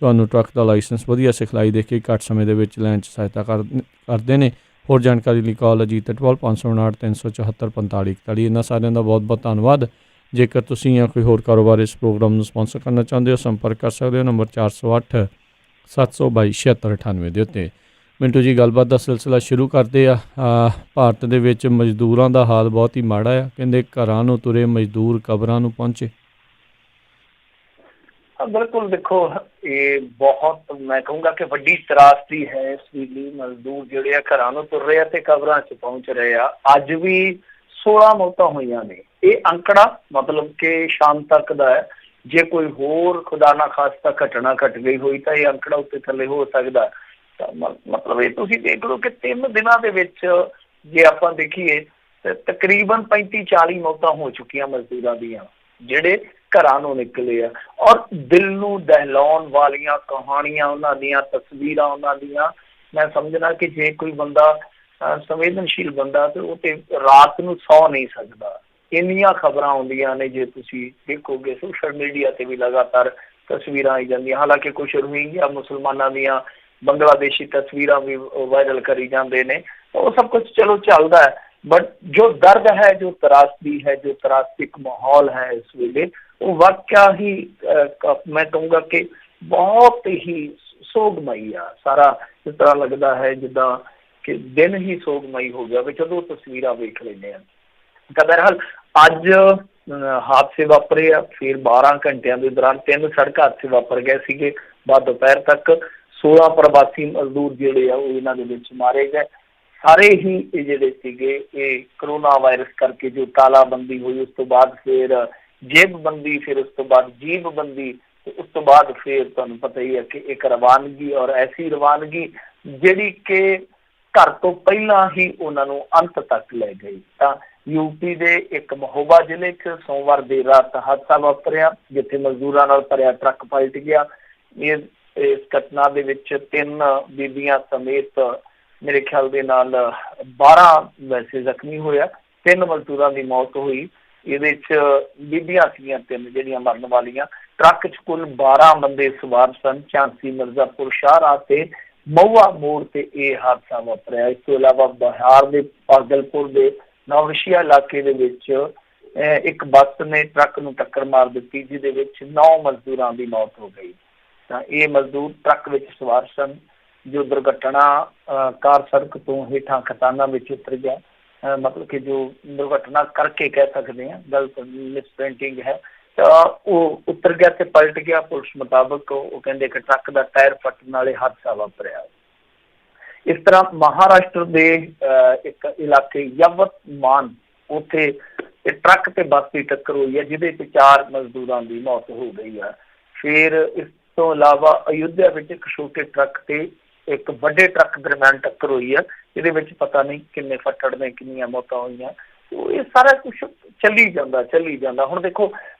ਤੁਹਾਨੂੰ ਟਰੱਕ ਦਾ ਲਾਇਸੈਂਸ ਵਧੀਆ ਸਿਖਲਾਈ ਦੇ ਕੇ ਘੱਟ ਸਮੇਂ ਦੇ ਵਿੱਚ ਲੈਣ 'ਚ ਸਹਾਇਤਾ ਕਰਦੇ ਨੇ। ਹੋਰ ਜਾਣਕਾਰੀ ਲਈ ਕਾਲ ਅਜੀਤ ਅਟਵਾਲ 559 374 45 41। ਇਹਨਾਂ ਸਾਰਿਆਂ ਦਾ ਬਹੁਤ ਬਹੁਤ ਧੰਨਵਾਦ। ਜੇਕਰ ਤੁਸੀਂ ਜਾਂ ਕੋਈ ਹੋਰ ਕਾਰੋਬਾਰ ਇਸ ਪ੍ਰੋਗਰਾਮ ਨੂੰ ਸਪਾਂਸਰ ਕਰਨਾ ਚਾਹੁੰਦੇ ਹੋ, ਸੰਪਰਕ ਕਰ ਸਕਦੇ ਹੋ ਨੰਬਰ 408 722 7698 ਦੇ ਉੱਤੇ। ਮਿੰਟੂ ਜੀ, ਗੱਲਬਾਤ ਦਾ ਸਿਲਸਿਲਾ ਸ਼ੁਰੂ ਕਰਦੇ ਆ। ਭਾਰਤ ਦੇ ਵਿੱਚ ਮਜ਼ਦੂਰਾਂ ਦਾ ਹਾਲ ਬਹੁਤ ਹੀ ਮਾੜਾ ਆ। ਕਹਿੰਦੇ ਘਰਾਂ ਨੂੰ ਤੁਰੇ ਮਜ਼ਦੂਰ ਕਬਰਾਂ ਨੂੰ ਪਹੁੰਚੇ। ਬਿਲਕੁਲ, ਦੇਖੋ ਇਹ ਬਹੁਤ ਮੈਂ ਕਹੂੰਗਾ ਕਿ ਵੱਡੀ ਤਰਾਸਦੀ ਹੈ ਇਸ ਵੇਲੇ। ਮਜ਼ਦੂਰ ਜਿਹੜੇ ਆ ਘਰਾਂ ਨੂੰ ਤੁਰ ਰਹੇ ਆ ਤੇ ਕਬਰਾਂ 'ਚ ਪਹੁੰਚ ਰਹੇ ਆ। ਅੱਜ ਵੀ 16 ਮੌਤਾਂ ਹੋਈਆਂ ਨੇ। ਇਹ ਅੰਕੜਾ ਮਤਲਬ ਕਿ ਸ਼ਾਮ ਤੱਕ ਦਾ ਹੈ। ਜੇ ਕੋਈ ਹੋਰ ਖੁਦਾ ਨਾ ਖਾਸਤਾ ਘਟਨਾ ਘਟ ਗਈ ਹੋਈ ਤਾਂ ਇਹ ਅੰਕੜਾ ਉੱਤੇ ਥੱਲੇ ਹੋ ਸਕਦਾ। ਤਾਂ ਮਤਲਬ ਇਹ ਤੁਸੀਂ ਦੇਖ ਲਓ ਕਿ 3 ਦਿਨਾਂ ਦੇ ਵਿੱਚ ਜੇ ਆਪਾਂ ਦੇਖੀਏ ਤਾਂ ਤਕਰੀਬਨ 35-40 ਮੌਤਾਂ ਹੋ ਚੁੱਕੀਆਂ ਮਜ਼ਦੂਰਾਂ ਦੀਆਂ ਜਿਹੜੇ ਘਰਾਂ ਨੂੰ ਨਿਕਲੇ ਆ। ਔਰ ਦਿਲ ਨੂੰ ਦਹਿਲਾਉਣ ਵਾਲੀਆਂ ਕਹਾਣੀਆਂ ਉਹਨਾਂ ਦੀਆਂ, ਤਸਵੀਰਾਂ ਉਹਨਾਂ ਦੀਆਂ। ਮੈਂ ਸਮਝਣਾ ਕਿ ਜੇ ਕੋਈ ਬੰਦਾ ਸੰਵੇਦਨਸ਼ੀਲ ਬੰਦਾ ਤੇ ਉਹ ਤੇ ਰਾਤ ਨੂੰ ਸੌ ਨਹੀਂ ਸਕਦਾ। ਇੰਨੀਆਂ ਖਬਰਾਂ ਆਉਂਦੀਆਂ ਨੇ, ਜੇ ਤੁਸੀਂ ਦੇਖੋਗੇ ਸੋਸ਼ਲ ਮੀਡੀਆ ਤੇ ਵੀ ਲਗਾਤਾਰ ਤਸਵੀਰਾਂ ਆਈ ਜਾਂਦੀਆਂ। ਹਾਲਾਂਕਿ ਕੁਛ ਰੋਹਿੰਗਿਆ ਮੁਸਲਮਾਨਾਂ ਦੀਆਂ ਬੰਗਲਾਦੇਸ਼ੀ ਤਸਵੀਰਾਂ ਵੀ ਵਾਇਰਲ ਕਰੀ ਜਾਂਦੇ ਨੇ। ਉਹ ਸਭ ਕੁਛ ਚਲੋ ਚੱਲਦਾ ਹੈ, ਬਟ ਜੋ ਦਰਦ ਹੈ, ਜੋ ਤਰਾਸਦੀ ਹੈ, ਜੋ ਤਰਾਸਦਿਕ ਮਾਹੌਲ ਹੈ ਇਸ ਵੇਲੇ, ਉਹ ਵਾਕਿਆ ਹੀ ਮੈਂ ਕਹੂੰਗਾ ਕਿ ਬਹੁਤ ਹੀ ਸੋਗਮਈ ਆ। ਸਾਰਾ ਇਸ ਤਰ੍ਹਾਂ ਲੱਗਦਾ ਹੈ ਜਿੱਦਾਂ ਕਿ ਦਿਨ ਹੀ ਸੋਗਮਈ ਹੋ ਗਿਆ ਵੀ ਜਦੋਂ ਤਸਵੀਰਾਂ ਵੇਖ ਲੈਂਦੇ ਹਾਂ। ਤਾਂ ਬਹਰਹਾਲ ਅੱਜ ਹਾਦਸੇ ਵਾਪਰੇ ਆ। ਫਿਰ 12 ਘੰਟਿਆਂ ਦੇ ਦੌਰਾਨ 3 ਸੜਕ ਹਾਦਸੇ ਵਾਪਰ ਗਏ ਸੀਗੇ। ਬਾਅਦ ਦੁਪਹਿਰ ਤੱਕ 16 ਪ੍ਰਵਾਸੀ ਮਜ਼ਦੂਰ ਜਿਹੜੇ ਆ ਉਹ ਇਹਨਾਂ ਦੇ ਵਿੱਚ ਮਾਰੇ ਗਏ। ਸਾਰੇ ਹੀ ਇਹ ਜਿਹੜੇ ਸੀਗੇ ਇਹ ਕਰੋਨਾ ਵਾਇਰਸ ਕਰਕੇ ਜੋ ਤਾਲਾਬੰਦੀ ਹੋਈ, ਉਸ ਤੋਂ ਬਾਅਦ ਫਿਰ ਜੇਬਬੰਦੀ, ਫਿਰ ਉਸ ਤੋਂ ਬਾਅਦ ਜੀਬਬੰਦੀ, ਤੇ ਉਸ ਤੋਂ ਬਾਅਦ ਫਿਰ ਤੁਹਾਨੂੰ ਪਤਾ ਹੀ ਹੈ ਕਿ ਇੱਕ ਰਵਾਨਗੀ, ਔਰ ਐਸੀ ਰਵਾਨਗੀ ਜਿਹੜੀ ਕਿ ਘਰ ਤੋਂ ਪਹਿਲਾਂ ਹੀ ਉਹਨਾਂ ਨੂੰ ਅੰਤ ਤੱਕ ਲੈ ਗਈ। ਤਾਂ ਯੂਪੀ ਦੇ ਇੱਕ ਮਹੋਬਾ ਜ਼ਿਲ੍ਹੇ 'ਚ ਸੋਮਵਾਰ ਦੇਰ ਰਾਤ ਹਾਦਸਾ ਵਾਪਰਿਆ ਜਿੱਥੇ ਮਜ਼ਦੂਰਾਂ ਨਾਲ ਭਰਿਆ ਟਰੱਕ ਪਲਟ ਗਿਆ। ਇਸ ਘਟਨਾ ਦੇ ਵਿੱਚ 3 ਬੀਬੀਆਂ ਸਮੇਤ ਮੇਰੇ ਖਿਆਲ ਦੇ ਨਾਲ 12 ਵੈਸੇ ਜ਼ਖਮੀ ਹੋਇਆ। 3 ਮਜ਼ਦੂਰਾਂ ਦੀ ਮੌਤ ਹੋਈ। ਇਹਦੇ 'ਚ ਬੀਬੀਆਂ ਸੀਗੀਆਂ 3 ਜਿਹੜੀਆਂ ਮਰਨ ਵਾਲੀਆਂ। ਟਰੱਕ 'ਚ ਕੁੱਲ 12 ਬੰਦੇ ਸਵਾਰ ਸਨ। ਝਾਂਸੀ, ਮਿਰਜ਼ਾਪੁਰ, ਸ਼ਾਹਰਾਹ ਤੇ ਮਹੂਆ ਮੋੜ ਤੇ ਇਹ ਹਾਦਸਾ ਵਾਪਰਿਆ। ਇਸ ਤੋਂ ਇਲਾਵਾ ਬਿਹਾਰ ਦੇ ਭਾਗਲਪੁਰ ਦੇ ਨੌਵਸ਼ੀਆ ਇਲਾਕੇ ਦੇ ਵਿੱਚ ਇੱਕ ਬੱਸ ਨੇ ਟਰੱਕ ਨੂੰ ਟੱਕਰ ਮਾਰ ਦਿੱਤੀ ਜਿਹਦੇ ਵਿੱਚ 9 ਮਜ਼ਦੂਰਾਂ ਦੀ ਮੌਤ ਹੋ ਗਈ। ਤਾਂ ਇਹ ਮਜ਼ਦੂਰ ਟਰੱਕ ਵਿੱਚ ਸਵਾਰ ਸਨ। ਜੋ ਦੁਰਘਟਨਾ ਕਾਰ ਸੜਕ ਤੋਂ ਹੇਠਾਂ ਖਤਾਨਾਂ ਵਿੱਚ ਉਤਰ ਗਿਆ, ਮਤਲਬ ਕਿ ਜੋ ਦੁਰਘਟਨਾ ਕਰਕੇ ਕਹਿ ਸਕਦੇ ਹਾਂ, ਗਲਤ ਮਿਸਪ੍ਰਿੰਟਿੰਗ ਹੈ, ਤਾਂ ਉਹ ਉਤਰ ਗਿਆ ਤੇ ਪਲਟ ਗਿਆ। ਪੁਲਿਸ ਮੁਤਾਬਕ ਉਹ ਕਹਿੰਦੇ ਕਿ ਟਰੱਕ ਦਾ ਟਾਇਰ ਫਟਣ ਨਾਲੇ ਹਾਦਸਾ ਵਾਪਰਿਆ। ਇਸ ਤਰ੍ਹਾਂ ਮਹਾਰਾਸ਼ਟਰ ਦੇ ਇੱਕ ਇਲਾਕੇ ਯਵਤਮਾਨ, ਉੱਥੇ ਟਰੱਕ ਤੇ ਬੱਸ ਦੀ ਟੱਕਰ ਹੋਈ ਹੈ ਜਿਹਦੇ 'ਚ 4 ਮਜ਼ਦੂਰਾਂ ਦੀ ਮੌਤ ਹੋ ਗਈ ਹੈ। ਫਿਰ ਇਸ ਤੋਂ ਇਲਾਵਾ ਅਯੁੱਧਿਆ ਵਿੱਚ ਇੱਕ ਛੋਟੇ ਟਰੱਕ ਤੇ ਇੱਕ ਵੱਡੇ ਟਰੱਕ ਦਰਮਿਆਨ ਟੱਕਰ ਹੋਈ ਹੈ ਜਿਹਦੇ ਵਿੱਚ ਪਤਾ ਨਹੀਂ ਕਿੰਨੇ ਫੱਟੜ ਨੇ, ਕਿੰਨੀਆਂ ਮੌਤਾਂ ਹੋਈਆਂ। ਇਹ ਸਾਰਾ ਕੁਛ ਚੱਲੀ ਜਾਂਦਾ। ਹੁਣ ਦੇਖੋ,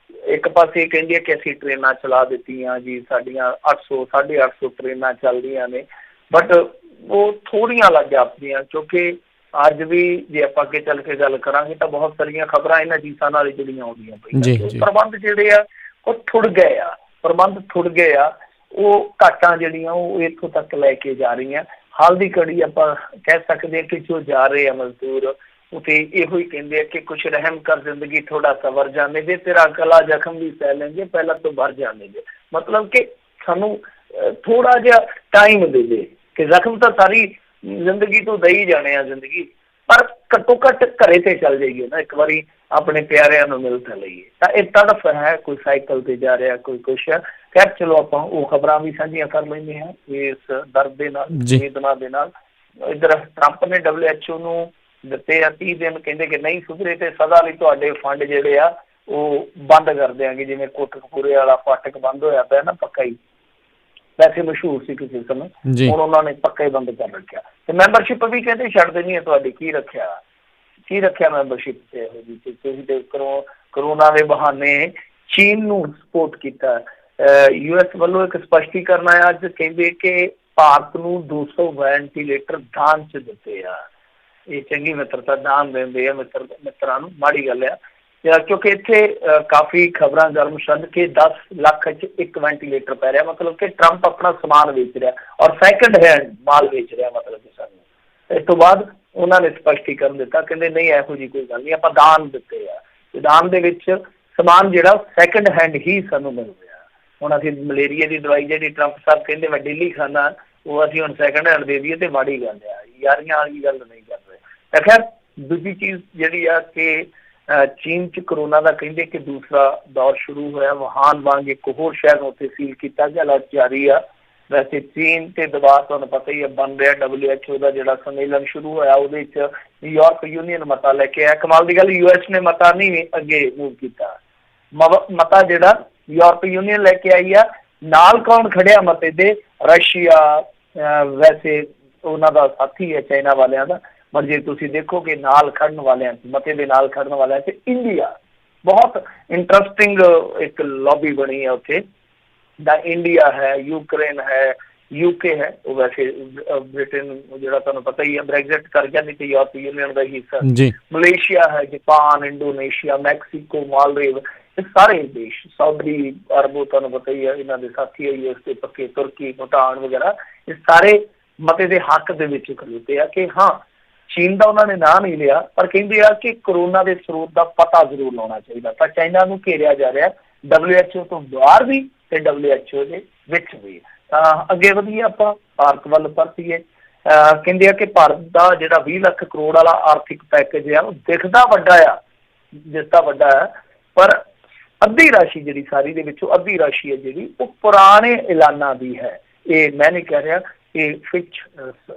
ਇੱਕ ਪਾਸੇ ਕਹਿੰਦੇ ਆ ਕਿ ਅਸੀਂ ਟ੍ਰੇਨਾਂ ਚਲਾ ਦਿੱਤੀਆਂ ਜੀ, ਸਾਡੀਆਂ 800 850 ਟ੍ਰੇਨਾਂ ਚੱਲਦੀਆਂ ਨੇ, ਬਟ ਉਹ ਥੋੜ੍ਹੀਆਂ ਲੱਗ ਜਾਪਦੀਆਂ ਕਿਉਂਕਿ ਅੱਜ ਵੀ ਜੇ ਆਪਾਂ ਅੱਗੇ ਚੱਲ ਕੇ ਗੱਲ ਕਰਾਂਗੇ ਤਾਂ ਬਹੁਤ ਸਾਰੀਆਂ ਖਬਰਾਂ ਇਹਨਾਂ ਚੀਜ਼ਾਂ ਨਾਲ ਜੁੜੀਆਂ ਆਉਂਦੀਆਂ ਪਈਆਂ। ਪ੍ਰਬੰਧ ਜਿਹੜੇ ਆ ਉਹ ਥੁੜ ਗਏ ਆ। ਉਹ ਘਾਟਾਂ ਜਿਹੜੀਆਂ ਉਹ ਇੱਥੋਂ ਤੱਕ ਲੈ ਕੇ ਜਾ ਰਹੀਆਂ। ਹਾਲ ਦੀ ਘੜੀ ਆਪਾਂ ਕਹਿ ਸਕਦੇ ਹਾਂ ਕਿ ਜੋ ਜਾ ਰਹੇ ਆ ਮਜ਼ਦੂਰ ਉਤੇ ਇਹੋ ਹੀ ਕਹਿੰਦੇ ਆ ਕਿ ਕੁਛ ਰਹਿਮ ਕਰ ਜ਼ਿੰਦਗੀ ਥੋੜਾ ਸਵਰ ਜਾਣੇ ਦੇ, ਤੇਰਾ ਗਲਾ ਜ਼ਖਮ ਵੀ ਸਹਿ ਲੈਂਗੇ ਪਹਿਲਾਂ ਤੋਂ ਭਰ ਜਾਣੇ ਦੇ। ਮਤਲਬ ਕਿ ਸਾਨੂੰ ਥੋੜਾ ਜਿਹਾ ਟਾਈਮ ਦੇ ਦੇ ਕਿ ਜ਼ਖਮ ਤਾਂ ਸਾਰੀ ਜ਼ਿੰਦਗੀ ਤੋਂ ਦੇ ਹੀ ਜਾਣੇ ਆ ਜ਼ਿੰਦਗੀ, ਪਰ ਘੱਟੋ ਘੱਟ ਘਰੇ ਤੇ ਚੱਲ ਜਾਈਏ ਨਾ, ਇੱਕ ਵਾਰੀ ਆਪਣੇ ਪਿਆਰਿਆਂ ਨੂੰ ਮਿਲ ਤਾਂ ਲਈਏ। ਤਾਂ ਇਹ ਤੜਫ ਹੈ, ਕੋਈ ਸਾਈਕਲ ਤੇ ਜਾ ਰਿਹਾ, ਕੋਈ ਕੁਛ ਹੈ। ਖੈਰ ਚਲੋ ਆਪਾਂ ਉਹ ਖਬਰਾਂ ਵੀ ਸਾਂਝੀਆਂ ਕਰ ਲੈਂਦੇ ਹਾਂ ਇਸ ਦਰਦ ਦੇ ਨਾਲ, ਵੇਦਨਾ ਦੇ ਨਾਲ। ਇੱਧਰ ਟਰੰਪ ਨੇ WHO ਨੂੰ ਦਿੱਤੇ ਆ 30 ਦਿਨ, ਕਹਿੰਦੇ ਕਿ ਨਹੀਂ ਸੁਧਰੇ ਤੇ ਸਦਾ ਲਈ ਤੁਹਾਡੇ ਫੰਡ ਜਿਹੜੇ ਆ ਉਹ ਬੰਦ ਕਰ ਦਿਆਂਗੇ। ਜਿਵੇਂ ਕੋਟਕਪੂਰੇ ਵਾਲਾ ਫਾਟਕ ਬੰਦ ਹੋਇਆ ਪਿਆ ਨਾ ਪੱਕਾ ਹੀ, ਵੈਸੇ ਮਸ਼ਹੂਰ ਸੀ ਕਿਸੇ ਸਮੇਂ, ਹੁਣ ਉਹਨਾਂ ਨੇ ਪੱਕਾ ਹੀ ਬੰਦ ਕਰ ਰੱਖਿਆ। ਤੇ ਮੈਂਬਰਸ਼ਿਪ ਵੀ ਕਹਿੰਦੇ ਛੱਡ ਦੇਣੀ ਹੈ ਤੁਹਾਡੀ। ਕੀ ਰੱਖਿਆ ਮੈਂਬਰਸ਼ਿਪ ਤੇ ਇਹੋ ਜਿਹੀ? ਤੁਸੀਂ ਤੇ ਕਰੋਨਾ ਦੇ ਬਹਾਨੇ ਚੀਨ ਨੂੰ ਸਪੋਰਟ ਕੀਤਾ। US ਵੱਲੋਂ ਇੱਕ ਸਪਸ਼ਟੀਕਰਨ ਆਇਆ ਅੱਜ, ਕਹਿੰਦੇ ਕਿ ਭਾਰਤ ਨੂੰ 200 ਵੈਂਟੀਲੇਟਰ ਦਾਨ 'ਚ ਦਿੱਤੇ ਆ। ਇਹ ਚੰਗੀ ਮਿੱਤਰਤਾ, ਦਾਨ ਦਿੰਦੇ ਆ ਮਿੱਤਰਾਂ ਨੂੰ, ਮਾੜੀ ਗੱਲ ਆ। क्योंकि इत्थे काफ़ी खबरां गर्म छड्ड के 10 ਲੱਖ 'ਚ एक वेंटीलेटर पै रहा, मतलब कि ट्रंप अपना समान बेच रहा और सैकंड हैंड माल बेच रहा। मतलब कि सानूं इस तो बाद ਉਹਨਾਂ ਨੇ ਸਪਸ਼ਟੀਕਰਨ ਦਿੱਤਾ, ਕਹਿੰਦੇ ਨਹੀਂ ਇਹੋ ਜਿਹੀ ਕੋਈ ਗੱਲ ਨਹੀਂ, ਆਪਾਂ ਦਾਨ ਦਿੱਤੇ ਆ, ਦਾਨ ਦੇ ਵਿੱਚ ਸਮਾਨ ਜਿਹੜਾ ਸੈਕੰਡ ਹੈਂਡ ਹੀ ਸਾਨੂੰ ਮਿਲ ਰਿਹਾ। ਹੁਣ ਅਸੀਂ ਮਲੇਰੀਏ ਦੀ ਦਵਾਈ ਜਿਹੜੀ ਟਰੰਪ ਸਾਹਿਬ ਕਹਿੰਦੇ ਮੈਂ ਡੇਲੀ ਖਾਣਾ, ਉਹ ਅਸੀਂ ਹੁਣ ਸੈਕੰਡ ਹੈਂਡ ਦੇ ਦਈਏ ਤੇ ਮਾੜੀ ਗੱਲ ਆ, ਯਾਰੀਆਂ ਵਾਲੀ ਗੱਲ ਨਹੀਂ ਕਰ ਰਹੇ। ਤਾਂ ਖੈਰ ਦੂਜੀ ਚੀਜ਼ ਜਿਹੜੀ ਆ ਕਿ ਚੀਨ 'ਚ ਕਰੋਨਾ ਦਾ ਕਹਿੰਦੇ ਕਿ ਦੂਸਰਾ ਦੌਰ ਸ਼ੁਰੂ ਹੋਇਆ। ਵੁਹਾਨ ਵਾਂਗ ਇੱਕ ਹੋਰ ਸ਼ਹਿਰ ਨੂੰ ਉੱਥੇ ਸੀਲ ਕੀਤਾ ਗਿਆ, ਹਾਲਾਤ ਜਾਰੀ ਆ। ਵੈਸੇ ਚੀਨ ਤੇ ਦਬਾਅ ਤੁਹਾਨੂੰ ਪਤਾ ਹੀ ਹੈ ਬਣ ਰਿਹਾ। WHO ਦਾ ਜਿਹੜਾ ਸੰਮੇਲਨ ਸ਼ੁਰੂ ਹੋਇਆ ਉਹਦੇ ਵਿੱਚ ਯੂਰਪ ਯੂਨੀਅਨ ਮਤਾ ਲੈ ਕੇ ਆਇਆ। ਕਮਾਲ ਦੀ ਗੱਲ US ਨੇ ਮਤਾ ਨਹੀਂ ਅੱਗੇ ਮੂਵ ਕੀਤਾ, ਮਤਾ ਜਿਹੜਾ ਯੂਰਪ ਯੂਨੀਅਨ ਲੈ ਕੇ ਆਈ ਆ। ਨਾਲ ਕੌਣ ਖੜਿਆ ਮਤੇ ਦੇ? ਰਸ਼ੀਆ ਵੈਸੇ ਉਹਨਾਂ ਦਾ ਸਾਥੀ ਹੈ ਚਾਈਨਾ ਵਾਲਿਆਂ ਦਾ, ਪਰ ਜੇ ਤੁਸੀਂ ਦੇਖੋਗੇ ਨਾਲ ਖੜਨ ਵਾਲਿਆਂ 'ਚ, ਮਤੇ ਦੇ ਨਾਲ ਖੜਨ ਵਾਲਿਆਂ 'ਚ ਇੰਡੀਆ ਬਹੁਤ ਇੰਟਰਸਟਿੰਗ ਇੱਕ ਲੌਬੀ ਬਣੀ ਹੈ ਉੱਥੇ। ਦਾ ਇੰਡੀਆ ਹੈ, ਯੂਕਰੇਨ ਹੈ, UK ਹੈ, ਉਹ ਵੈਸੇ ਬ੍ਰਿਟੇਨ ਜਿਹੜਾ ਤੁਹਾਨੂੰ ਪਤਾ ਹੀ ਹੈ ਬ੍ਰੈਗਜ਼ਿਟ ਕਰ ਗਿਆ, ਨਹੀਂ ਤੇ ਯੂਰਪ ਯੂਨੀਅਨ ਦਾ ਹਿੱਸਾ। ਮਲੇਸ਼ੀਆ ਹੈ, ਜਾਪਾਨ, ਇੰਡੋਨੇਸ਼ੀਆ, ਮੈਕਸੀਕੋ, ਮਾਲਦੀਵ, ਇਹ ਸਾਰੇ ਦੇਸ਼, ਸਾਊਦੀ ਅਰਬ ਤੁਹਾਨੂੰ ਪਤਾ ਹੀ ਹੈ ਇਹਨਾਂ ਦੇ ਸਾਥੀ ਹੈ US ਦੇ ਪੱਕੇ, ਤੁਰਕੀ, ਭੂਟਾਨ ਵਗੈਰਾ, ਇਹ ਸਾਰੇ ਮਤੇ ਦੇ ਹੱਕ ਦੇ ਵਿੱਚ ਖਲੋਤੇ ਆ ਕਿ ਹਾਂ ਚੀਨ ਦਾ ਉਹਨਾਂ ਨੇ ਨਾਂ ਨਹੀਂ ਲਿਆ, ਪਰ ਕਹਿੰਦੇ ਆ ਕਿ ਕਰੋਨਾ ਦੇ ਸਰੋਤ ਦਾ ਪਤਾ ਜ਼ਰੂਰ ਲਾਉਣਾ ਚਾਹੀਦਾ। ਤਾਂ ਚਾਈਨਾ ਨੂੰ ਘੇਰਿਆ ਜਾ ਰਿਹਾ WHO ਤੋਂ ਬਾਹਰ ਵੀ ਤੇ WHO ਦੇ ਵਿੱਚ ਵੀ। ਤਾਂ ਅੱਗੇ ਵਧੀਏ ਆਪਾਂ ਭਾਰਤ ਵੱਲ ਪਰਤੀਏ। ਕਹਿੰਦੇ ਆ ਕਿ ਭਾਰਤ ਦਾ ਜਿਹੜਾ 20 ਲੱਖ ਕਰੋੜ ਵਾਲਾ ਆਰਥਿਕ ਪੈਕੇਜ ਆ ਉਹ ਦਿਖਦਾ ਵੱਡਾ ਆ, ਦਿਸਦਾ ਵੱਡਾ ਆ, ਪਰ ਅੱਧੀ ਰਾਸ਼ੀ ਜਿਹੜੀ ਸਾਰੀ ਦੇ ਵਿੱਚੋਂ ਅੱਧੀ ਰਾਸ਼ੀ ਹੈ ਜਿਹੜੀ ਉਹ ਪੁਰਾਣੇ ਐਲਾਨਾਂ ਦੀ ਹੈ। ਇਹ ਮੈਂ ਨਹੀਂ ਕਹਿ ਰਿਹਾ, ਇਹ ਫਿਚ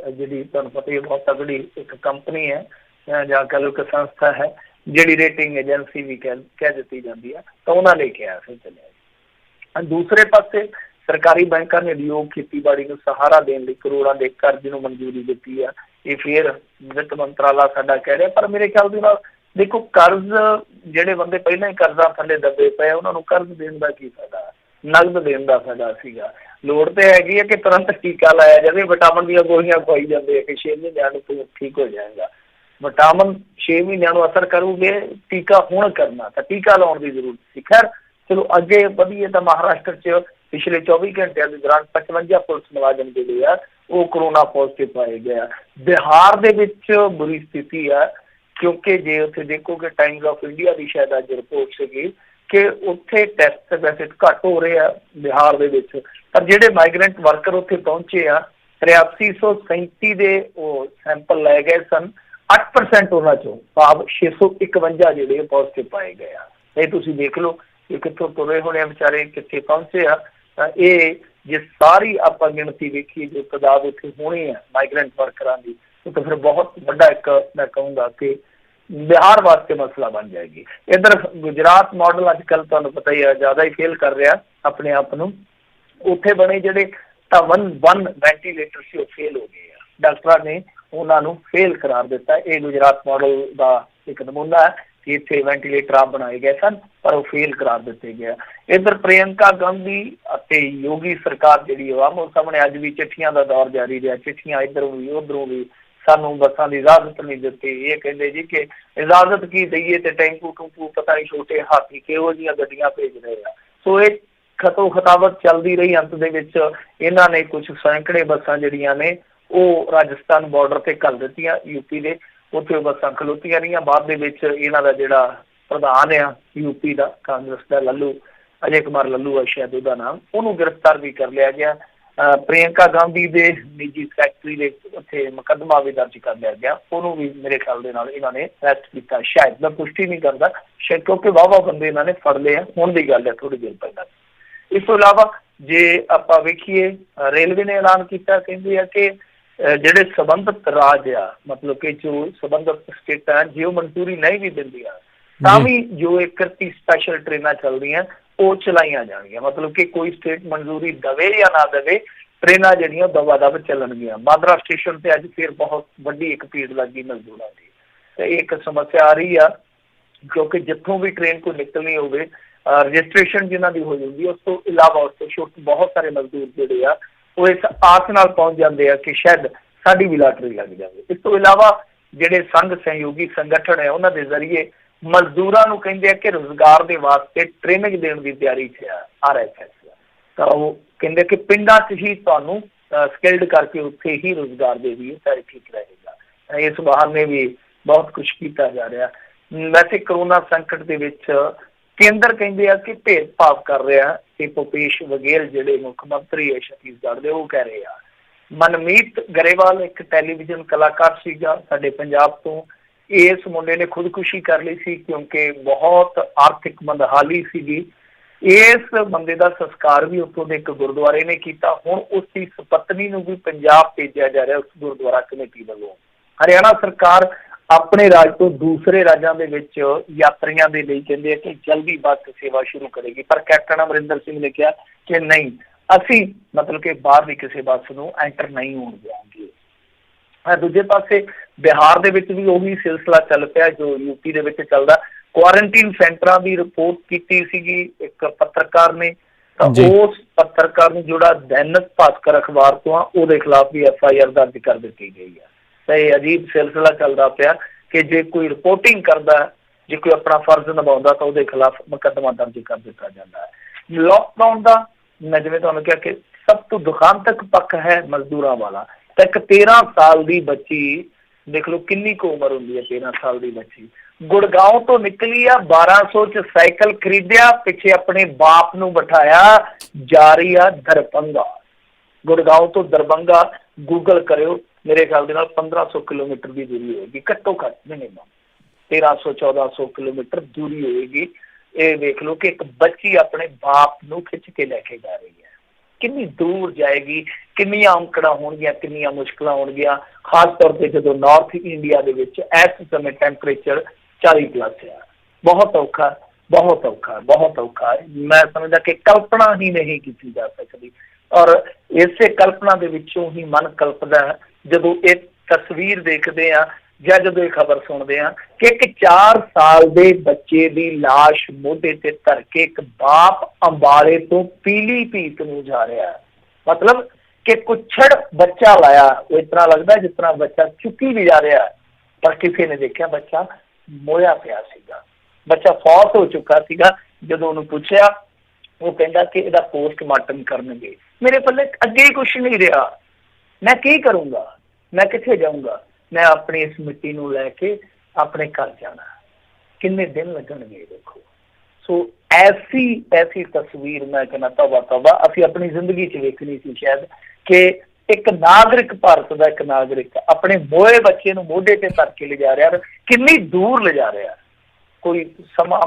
ਜਿਹੜੀ ਤੁਹਾਨੂੰ ਪਤਾ ਹੀ ਬਹੁਤ ਤਗੜੀ ਇੱਕ ਕੰਪਨੀ ਹੈ ਜਾਂ ਕਹਿ ਲਓ ਇੱਕ ਸੰਸਥਾ ਹੈ ਜਿਹੜੀ ਰੇਟਿੰਗ ਏਜੰਸੀ ਵੀ ਕਹਿ ਦਿੱਤੀ ਜਾਂਦੀ ਆ, ਤਾਂ ਉਹਨਾਂ ਨੇ ਕਿਹਾ ਫਿਰ ਚੱਲਿਆ। ਦੂਸਰੇ ਪਾਸੇ ਸਰਕਾਰੀ ਬੈਂਕਾਂ ਨੇ ਉਦਯੋਗ ਖੇਤੀਬਾੜੀ ਨੂੰ ਸਹਾਰਾ ਦੇਣ ਲਈ ਕਰੋੜਾਂ ਦੇ ਕਰਜ਼ ਨੂੰ ਮਨਜ਼ੂਰੀ ਦਿੱਤੀ ਆ। ਇਹ ਫਿਰ ਵਿੱਤ ਮੰਤਰਾਲਾ ਸਾਡਾ ਕਹਿ ਰਿਹਾ, ਪਰ ਮੇਰੇ ਖਿਆਲ ਦੇ ਨਾਲ ਦੇਖੋ ਕਰਜ਼ ਜਿਹੜੇ ਬੰਦੇ ਪਹਿਲਾਂ ਹੀ ਕਰਜ਼ਾ ਥੱਲੇ ਦੱਬੇ ਪਏ ਉਹਨਾਂ ਨੂੰ ਕਰਜ਼ ਦੇਣ ਦਾ ਕੀ ਫਾਇਦਾ, ਨਗਦ ਦੇਣ ਦਾ ਫਾਇਦਾ ਸੀਗਾ। ਲੋੜ ਤੇ ਹੈਗੀ ਹੈ ਕਿ ਤੁਰੰਤ ਟੀਕਾ ਲਾਇਆ ਜਾਵੇ, ਵਿਟਾਮਿਨ ਦੀਆਂ ਗੋਲੀਆਂ ਖਵਾਈ ਜਾਂਦੇ ਆ ਕਿ 6 ਮਹੀਨਿਆਂ ਨੂੰ ਤੂੰ ਠੀਕ ਹੋ ਜਾਏਗਾ। ਵਿਟਾਮਿਨ 6 ਮਹੀਨਿਆਂ ਨੂੰ ਅਸਰ ਕਰੂਗੇ, ਟੀਕਾ ਹੁਣ ਕਰਨਾ, ਤਾਂ ਟੀਕਾ ਲਾਉਣ ਦੀ ਜ਼ਰੂਰਤ ਸੀ। ਖੈਰ ਚਲੋ ਅੱਗੇ ਵਧੀਏ ਤਾਂ ਮਹਾਰਾਸ਼ਟਰ 'ਚ ਪਿਛਲੇ 24 ਘੰਟਿਆਂ ਦੇ ਦੌਰਾਨ 55 ਪੁਲਿਸ ਮੁਲਾਜ਼ਮ ਜਿਹੜੇ ਆ ਉਹ ਕਰੋਨਾ ਪੋਜ਼ਿਟਿਵ ਪਾਏ ਗਏ ਆ। ਬਿਹਾਰ ਦੇ ਵਿੱਚ ਬੁਰੀ ਸਥਿਤੀ ਆ, ਕਿਉਂਕਿ ਜੇ ਉੱਥੇ ਦੇਖੋਗੇ ਟਾਈਮਜ਼ ਆਫ ਇੰਡੀਆ ਦੀ ਸ਼ਾਇਦ ਅੱਜ ਰਿਪੋਰਟ ਸੀਗੀ ਕਿ ਉੱਥੇ ਟੈਸਟ ਵੈਸੇ ਘੱਟ ਹੋ ਰਹੇ ਆ ਬਿਹਾਰ ਦੇ ਵਿੱਚ, ਪਰ ਜਿਹੜੇ ਮਾਈਗਰੈਂਟ ਵਰਕਰ ਉੱਥੇ ਪਹੁੰਚੇ ਆ 8337 ਦੇ ਉਹ ਸੈਂਪਲ ਲਏ ਗਏ ਸਨ, 8% ਉਹਨਾਂ 'ਚੋਂ ਭਾਵ 651 ਜਿਹੜੇ ਪੋਜ਼ਿਟਿਵ ਪਾਏ ਗਏ ਆ। ਇਹ ਤੁਸੀਂ ਦੇਖ ਲਓ ਕਿ ਕਿੱਥੋਂ ਤੁਰੇ ਹੋਣੇ ਆ ਵਿਚਾਰੇ, ਕਿੱਥੇ ਪਹੁੰਚੇ ਆ। ਤਾਂ ਇਹ ਜੇ ਸਾਰੀ ਆਪਾਂ ਗਿਣਤੀ ਵੇਖੀਏ ਜੋ ਤਾਦਾਦ ਉੱਥੇ ਹੋਣੀ ਹੈ ਮਾਈਗਰੈਂਟ ਵਰਕਰਾਂ ਦੀ, ਤਾਂ ਫਿਰ ਬਹੁਤ ਵੱਡਾ ਇੱਕ ਮੈਂ ਕਹੂੰਗਾ ਕਿ ਬਿਹਾਰ ਵਾਸਤੇ ਮਸਲਾ ਬਣ ਜਾਏਗੀ। ਇੱਧਰ ਗੁਜਰਾਤ ਮਾਡਲ ਅੱਜ ਕੱਲ੍ਹ ਤੁਹਾਨੂੰ ਪਤਾ ਹੀ ਹੈ ਜ਼ਿਆਦਾ ਹੀ ਫੇਲ ਕਰ ਰਿਹਾ ਆਪਣੇ ਆਪ ਨੂੰ। ਉੱਥੇ ਬਣੇ ਜਿਹੜੇ ਤਾਂ 1 ਵੈਂਟੀਲੇਟਰ ਸੀ ਉਹ ਫੇਲ ਹੋ ਗਏ ਆ, ਡਾਕਟਰਾਂ ਨੇ ਉਹਨਾਂ ਨੂੰ ਫੇਲ ਕਰਾਰ ਦਿੱਤਾ। ਇਹ ਗੁਜਰਾਤ ਮਾਡਲ ਦਾ ਇੱਕ ਨਮੂਨਾ ਹੈ ਕਿ ਇੱਥੇ ਵੈਂਟੀਲੇਟਰ ਆਪ ਬਣਾਏ ਗਏ ਸਨ ਪਰ ਉਹ ਫੇਲ ਕਰਾਰ ਦਿੱਤੇ ਗਏ। ਇੱਧਰ ਪ੍ਰਿਯੰਕਾ ਗਾਂਧੀ ਅਤੇ ਯੋਗੀ ਸਰਕਾਰ ਜਿਹੜੀ ਆਵਾਮੋ ਸਾਹਮਣੇ ਅੱਜ ਵੀ ਚਿੱਠੀਆਂ ਦਾ ਦੌਰ ਜਾਰੀ ਰਿਹਾ, ਚਿੱਠੀਆਂ ਇੱਧਰੋਂ ਵੀ ਉੱਧਰੋਂ ਵੀ, ਸਾਨੂੰ ਬੱਸਾਂ ਦੀ ਇਜਾਜ਼ਤ ਨਹੀਂ ਦਿੱਤੀ। ਇਹ ਕਹਿੰਦੇ ਜੀ ਕਿ ਇਜਾਜ਼ਤ ਕੀ ਦਈਏ ਤੇ ਟੈਂਪੂ ਟੂਪੂ ਪਤਾ ਨਹੀਂ ਛੋਟੇ ਹਾਥੀ ਕਿਹੋ ਜਿਹੀਆਂ ਗੱਡੀਆਂ ਭੇਜ ਰਹੇ ਆ। ਸੋ ਇਹ ਖਤੋ ਖਤਾਵਤ ਚੱਲਦੀ ਰਹੀ। ਅੰਤ ਦੇ ਵਿੱਚ ਇਹਨਾਂ ਨੇ ਕੁਝ ਸੈਂਕੜੇ ਬੱਸਾਂ ਜਿਹੜੀਆਂ ਨੇ ਉਹ ਰਾਜਸਥਾਨ ਬਾਰਡਰ ਤੇ ਘੱਲ ਦਿੱਤੀਆਂ, UP ਦੇ, ਉੱਥੇ ਬੱਸਾਂ ਖਲੋਤੀਆਂ ਰਹੀਆਂ। ਬਾਅਦ ਦੇ ਵਿੱਚ ਇਹਨਾਂ ਦਾ ਜਿਹੜਾ ਪ੍ਰਧਾਨ ਆ UP ਦਾ ਕਾਂਗਰਸ ਦਾ ਅਜੇ ਕੁਮਾਰ ਲੱਲੂ ਆ ਸ਼ਾਇਦ ਉਹਦਾ ਨਾਮ, ਉਹਨੂੰ ਗ੍ਰਿਫਤਾਰ ਵੀ ਕਰ ਲਿਆ ਗਿਆ। ਪ੍ਰਿਯੰਕਾ ਗਾਂਧੀ ਦੇ ਨਿੱਜੀ ਸੈਕਟਰੀ ਦੇ ਉੱਥੇ ਮੁਕੱਦਮਾ ਵੀ ਦਰਜ ਕਰ ਲਿਆ ਗਿਆ, ਉਹਨੂੰ ਵੀ ਮੇਰੇ ਖਿਆਲ ਦੇ ਨਾਲ ਇਹਨਾਂ ਨੇ ਅਰੈਸਟ ਕੀਤਾ। ਸ਼ਾਇਦ ਮੈਂ ਪੁਸ਼ਟੀ ਨਹੀਂ ਕਰਦਾ, ਸ਼ਾਇਦ ਕਿਉਂਕਿ ਵਾਹਵਾ ਬੰਦੇ ਇਹਨਾਂ ਨੇ ਫੜ ਲਏ ਆ, ਹੁਣ ਦੀ ਗੱਲ ਹੈ ਥੋੜ੍ਹੀ ਦੇਰ ਪਹਿਲਾਂ। ਇਸ ਤੋਂ ਇਲਾਵਾ ਜੇ ਆਪਾਂ ਵੇਖੀਏ ਰੇਲਵੇ ਨੇ ਐਲਾਨ ਕੀਤਾ, ਕਹਿੰਦੇ ਆ ਕਿ ਜਿਹੜੇ ਸੰਬੰਧਿਤ ਰਾਜ ਆ ਮਤਲਬ ਕਿ ਜੋ ਸੰਬੰਧਿਤ ਸਟੇਟਾਂ ਜੇ ਉਹ ਮਨਜ਼ੂਰੀ ਨਹੀਂ ਵੀ ਦਿੰਦੀਆਂ ਤਾਂ ਵੀ ਜੋ 31 ਸਪੈਸ਼ਲ ਟ੍ਰੇਨਾਂ ਚੱਲਦੀਆਂ ਉਹ ਚਲਾਈਆਂ ਜਾਣਗੀਆਂ। ਮਤਲਬ ਕਿ ਕੋਈ ਸਟੇਟ ਮਨਜ਼ੂਰੀ ਦੇਵੇ ਜਾਂ ਨਾ ਦੇਵੇ, ਟ੍ਰੇਨਾਂ ਜਿਹੜੀਆਂ ਦਵਾ ਦਵ ਚੱਲਣਗੀਆਂ। ਬਾਂਦਰਾ ਸਟੇਸ਼ਨ ਤੇ ਅੱਜ ਫਿਰ ਬਹੁਤ ਵੱਡੀ ਇੱਕ ਭੀੜ ਲੱਗੀ ਮਜ਼ਦੂਰਾਂ ਦੀ, ਤੇ ਇਹ ਇੱਕ ਸਮੱਸਿਆ ਆ ਰਹੀ ਆ ਕਿਉਂਕਿ ਜਿੱਥੋਂ ਵੀ ਟ੍ਰੇਨ ਕੋਈ ਨਿਕਲਣੀ ਹੋਵੇ ਰਜਿਸਟ੍ਰੇਸ਼ਨ ਜਿਨ੍ਹਾਂ ਦੀ ਹੋ ਜਾਂਦੀ, ਉਸ ਤੋਂ ਇਲਾਵਾ ਉਸ ਤੋਂ ਛੋਟੇ ਬਹੁਤ ਸਾਰੇ ਮਜ਼ਦੂਰ ਜਿਹੜੇ ਆ ਉਹ ਇਸ ਆਸ ਨਾਲ ਪਹੁੰਚ ਜਾਂਦੇ ਆ ਕਿ ਸ਼ਾਇਦ ਸਾਡੀ ਵੀ ਲਾਟਰੀ ਲੱਗ ਜਾਵੇ। ਇਸ ਤੋਂ ਇਲਾਵਾ ਜਿਹੜੇ ਸੰਘ ਸਹਿਯੋਗੀ ਸੰਗਠਨ ਹੈ ਉਹਨਾਂ ਦੇ ਜ਼ਰੀਏ ਮਜ਼ਦੂਰਾਂ ਨੂੰ ਕਹਿੰਦੇ ਆ ਕਿ ਰੁਜ਼ਗਾਰ ਦੇ ਵਾਸਤੇ ਟ੍ਰੇਨਿੰਗ ਦੇਣ ਦੀ ਤਿਆਰੀ 'ਚ ਆ RSS। ਤਾਂ ਉਹ ਕਹਿੰਦੇ ਕਿ ਪਿੰਡਾਂ 'ਚ ਹੀ ਤੁਹਾਨੂੰ ਸਕਿਲਡ ਕਰਕੇ ਉੱਥੇ ਹੀ ਰੁਜ਼ਗਾਰ ਦੇ ਦਈਏ ਤਾਂ ਠੀਕ ਰਹੇਗਾ। ਇਸ ਬਹਾਨੇ ਵੀ ਬਹੁਤ ਕੁਛ ਕੀਤਾ ਜਾ ਰਿਹਾ। ਵੈਸੇ ਕਰੋਨਾ ਸੰਕਟ ਦੇ ਵਿੱਚ ਕੇਂਦਰ ਕਹਿੰਦੇ ਆ ਕਿ ਭੇਦਭਾਵ ਕਰ ਰਿਹਾ ਕਿ ਭੁਪੇਸ਼ ਬਘੇਲ ਜਿਹੜੇ ਮੁੱਖ ਮੰਤਰੀ ਹੈ ਛੱਤੀਸਗੜ੍ਹ ਦੇ, ਉਹ ਕਹਿ ਰਹੇ ਆ। ਮਨਮੀਤ ਗਰੇਵਾਲ ਇੱਕ ਟੈਲੀਵਿਜ਼ਨ ਕਲਾਕਾਰ ਸੀਗਾ ਸਾਡੇ ਪੰਜਾਬ ਤੋਂ, ਇਸ ਮੁੰਡੇ ਨੇ ਖੁਦਕੁਸ਼ੀ ਕਰ ਲਈ ਸੀ ਕਿਉਂਕਿ ਬਹੁਤ ਆਰਥਿਕ ਮੰਦਹਾਲੀ ਸੀਗੀ। ਇਸ ਬੰਦੇ ਦਾ ਸੰਸਕਾਰ ਵੀ ਉੱਥੋਂ ਦੇ ਇੱਕ ਗੁਰਦੁਆਰੇ ਨੇ ਕੀਤਾ। ਹੁਣ ਉਸ ਦੀ ਸੁਪਤਨੀ ਨੂੰ ਵੀ ਪੰਜਾਬ ਭੇਜਿਆ ਜਾ ਰਿਹਾ ਉਸ ਗੁਰਦੁਆਰਾ ਕਮੇਟੀ ਵੱਲੋਂ। ਹਰਿਆਣਾ ਸਰਕਾਰ ਆਪਣੇ ਰਾਜ ਤੋਂ ਦੂਸਰੇ ਰਾਜਾਂ ਦੇ ਵਿੱਚ ਯਾਤਰੀਆਂ ਦੇ ਲਈ ਕਹਿੰਦੇ ਆ ਕਿ ਜਲਦੀ ਬੱਸ ਸੇਵਾ ਸ਼ੁਰੂ ਕਰੇਗੀ, ਪਰ ਕੈਪਟਨ ਅਮਰਿੰਦਰ ਸਿੰਘ ਨੇ ਕਿਹਾ ਕਿ ਨਹੀਂ, ਅਸੀਂ ਮਤਲਬ ਕਿ ਬਾਹਰ ਦੀ ਕਿਸੇ ਬੱਸ ਨੂੰ ਐਂਟਰ ਨਹੀਂ ਹੋਣ ਦਿਆਂਗੇ। ਦੂਜੇ ਪਾਸੇ ਬਿਹਾਰ ਦੇ ਵਿੱਚ ਵੀ ਉਹੀ ਸਿਲਸਿਲਾ ਚੱਲ ਪਿਆ ਜੋ ਯੂਪੀ ਦੇ ਵਿੱਚ ਚੱਲਦਾ। ਕੁਆਰੰਟੀਨ ਸੈਂਟਰਾਂ ਦੀ ਰਿਪੋਰਟ ਕੀਤੀ ਸੀਗੀ ਇੱਕ ਪੱਤਰਕਾਰ ਨੇ, ਤਾਂ ਉਸ ਪੱਤਰਕਾਰ ਨੂੰ ਜਿਹੜਾ ਦੈਨਿਕ ਭਾਸਕਰ ਅਖਬਾਰ ਤੋਂ ਆ ਉਹਦੇ ਖਿਲਾਫ ਵੀ FIR ਦਰਜ ਕਰ ਦਿੱਤੀ ਗਈ ਹੈ। ਤਾਂ ਇਹ ਅਜੀਬ ਸਿਲਸਿਲਾ ਚੱਲਦਾ ਪਿਆ ਕਿ ਜੇ ਕੋਈ ਰਿਪੋਰਟਿੰਗ ਕਰਦਾ, ਜੇ ਕੋਈ ਆਪਣਾ ਫਰਜ਼ ਨਿਭਾਉਂਦਾ ਤਾਂ ਉਹਦੇ ਖਿਲਾਫ ਮੁਕੱਦਮਾ ਦਰਜ ਕਰ ਦਿੱਤਾ ਜਾਂਦਾ ਹੈ। ਲੋਕਡਾਊਨ ਦਾ ਮੈਂ ਜਿਵੇਂ ਤੁਹਾਨੂੰ ਕਿਹਾ ਕਿ ਸਭ ਤੋਂ ਦੁਖਾਂਤਕ ਪੱਖ ਹੈ ਮਜ਼ਦੂਰਾਂ ਵਾਲਾ। ਤਾਂ ਇੱਕ 13 ਸਾਲ ਦੀ ਬੱਚੀ ਦੇਖ ਲਓ, ਕਿੰਨੀ ਕੁ ਉਮਰ ਹੁੰਦੀ ਹੈ 13 ਸਾਲ ਦੀ ਬੱਚੀ, ਗੁੜਗਾਉਂ ਤੋਂ ਨਿਕਲੀ ਆ, 1200 ਚ ਸਾਈਕਲ ਖਰੀਦਿਆ, ਪਿੱਛੇ ਆਪਣੇ ਬਾਪ ਨੂੰ ਬਿਠਾਇਆ, ਜਾ ਰਹੀ ਆ ਦਰਭੰਗਾ। ਗੁੜਗਾਉਂ ਤੋਂ ਦਰਭੰਗਾ ਗੂਗਲ ਕਰਿਓ, ਮੇਰੇ ਖਿਆਲ ਦੇ ਨਾਲ 1500 ਕਿਲੋਮੀਟਰ ਦੀ ਦੂਰੀ ਹੋਏਗੀ ਘੱਟੋ ਘੱਟ, ਮਿਨੀਮਮ 1300-1400 ਕਿਲੋਮੀਟਰ ਦੂਰੀ ਹੋਏਗੀ। ਇਹ ਦੇਖ ਲਓ ਕਿ ਇੱਕ ਬੱਚੀ ਆਪਣੇ ਬਾਪ ਨੂੰ ਖਿੱਚ ਕੇ ਲੈ ਕੇ ਜਾ ਰਹੀ ਹੈ। ਕਿੰਨੀ ਦੂਰ ਜਾਏਗੀ, ਕਿੰਨੀਆਂ ਔਂਕੜਾਂ ਹੋਣਗੀਆਂ, ਕਿੰਨੀਆਂ ਮੁਸ਼ਕਿਲਾਂ ਹੋਣਗੀਆਂ, ਖਾਸ ਤੌਰ ਤੇ ਜਦੋਂ ਨਾਰਥ ਇੰਡੀਆ ਦੇ ਵਿੱਚ ਇਸ ਸਮੇਂ ਟੈਂਪਰੇਚਰ 40+ ਆ। ਬਹੁਤ ਔਖਾ, ਬਹੁਤ ਔਖਾ, ਬਹੁਤ ਔਖਾ ਹੈ। ਮੈਂ ਸਮਝਦਾ ਕਿ ਕਲਪਨਾ ਹੀ ਨਹੀਂ ਕੀਤੀ ਜਾ ਸਕਦੀ। ਔਰ ਇਸੇ ਕਲਪਨਾ ਦੇ ਵਿੱਚੋਂ ਹੀ ਮਨ ਕਲਪਦਾ ਹੈ ਜਦੋਂ ਇਹ ਤਸਵੀਰ ਦੇਖਦੇ ਆ ਜਾਂ ਜਦੋਂ ਇਹ ਖਬਰ ਸੁਣਦੇ ਆ ਕਿ ਇੱਕ 4 ਸਾਲ ਦੇ ਬੱਚੇ ਦੀ ਲਾਸ਼ ਮੋਢੇ ਤੇ ਧਰ ਕੇ ਇੱਕ ਬਾਪ ਅੰਬਾਲੇ ਤੋਂ ਪੀਲੀਭੀਤ ਨੂੰ ਜਾ ਰਿਹਾ ਹੈ। ਮਤਲਬ ਕਿ ਕੁੱਛੜ ਬੱਚਾ ਲਾਇਆ, ਉਹ ਇਸ ਤਰ੍ਹਾਂ ਲੱਗਦਾ ਜਿਸ ਤਰ੍ਹਾਂ ਬੱਚਾ ਚੁੱਕੀ ਵੀ ਜਾ ਰਿਹਾ, ਪਰ ਕਿਸੇ ਨੇ ਦੇਖਿਆ ਬੱਚਾ ਮੋਇਆ ਪਿਆ ਸੀਗਾ, ਬੱਚਾ ਫੌਤ ਹੋ ਚੁੱਕਾ ਸੀਗਾ। ਜਦੋਂ ਉਹਨੂੰ ਪੁੱਛਿਆ, ਉਹ ਕਹਿੰਦਾ ਕਿ ਇਹਦਾ ਪੋਸਟਮਾਰਟਮ ਕਰਨਗੇ। ਮੇਰੇ ਪੱਲੇ ਅੱਗੇ ਹੀ ਕੁਛ ਨਹੀਂ ਰਿਹਾ, ਮੈਂ ਕੀ ਕਰੂੰਗਾ, ਮੈਂ ਕਿੱਥੇ ਜਾਊਂਗਾ, ਮੈਂ ਆਪਣੀ ਇਸ ਮਿੱਟੀ ਨੂੰ ਲੈ ਕੇ ਆਪਣੇ ਘਰ ਜਾਣਾ, ਕਿੰਨੇ ਦਿਨ ਲੱਗਣਗੇ ਦੇਖੋ। ਸੋ ਐਸੀ ਤਸਵੀਰ ਮੈਂ ਕਹਿੰਦਾ ਤੌਬਾ ਤੌਬਾ ਅਸੀਂ ਆਪਣੀ ਜ਼ਿੰਦਗੀ 'ਚ ਵੇਖਣੀ ਸੀ ਸ਼ਾਇਦ, ਕਿ ਇੱਕ ਨਾਗਰਿਕ, ਭਾਰਤ ਦਾ ਇੱਕ ਨਾਗਰਿਕ ਆਪਣੇ ਮੋਏ ਬੱਚੇ ਨੂੰ ਮੋਢੇ ਤੇ ਧਰ ਕੇ ਲਿਜਾ ਰਿਹਾ, ਕਿੰਨੀ ਦੂਰ ਲਿਜਾ ਰਿਹਾ, ਕੋਈ ਸਮਾਂ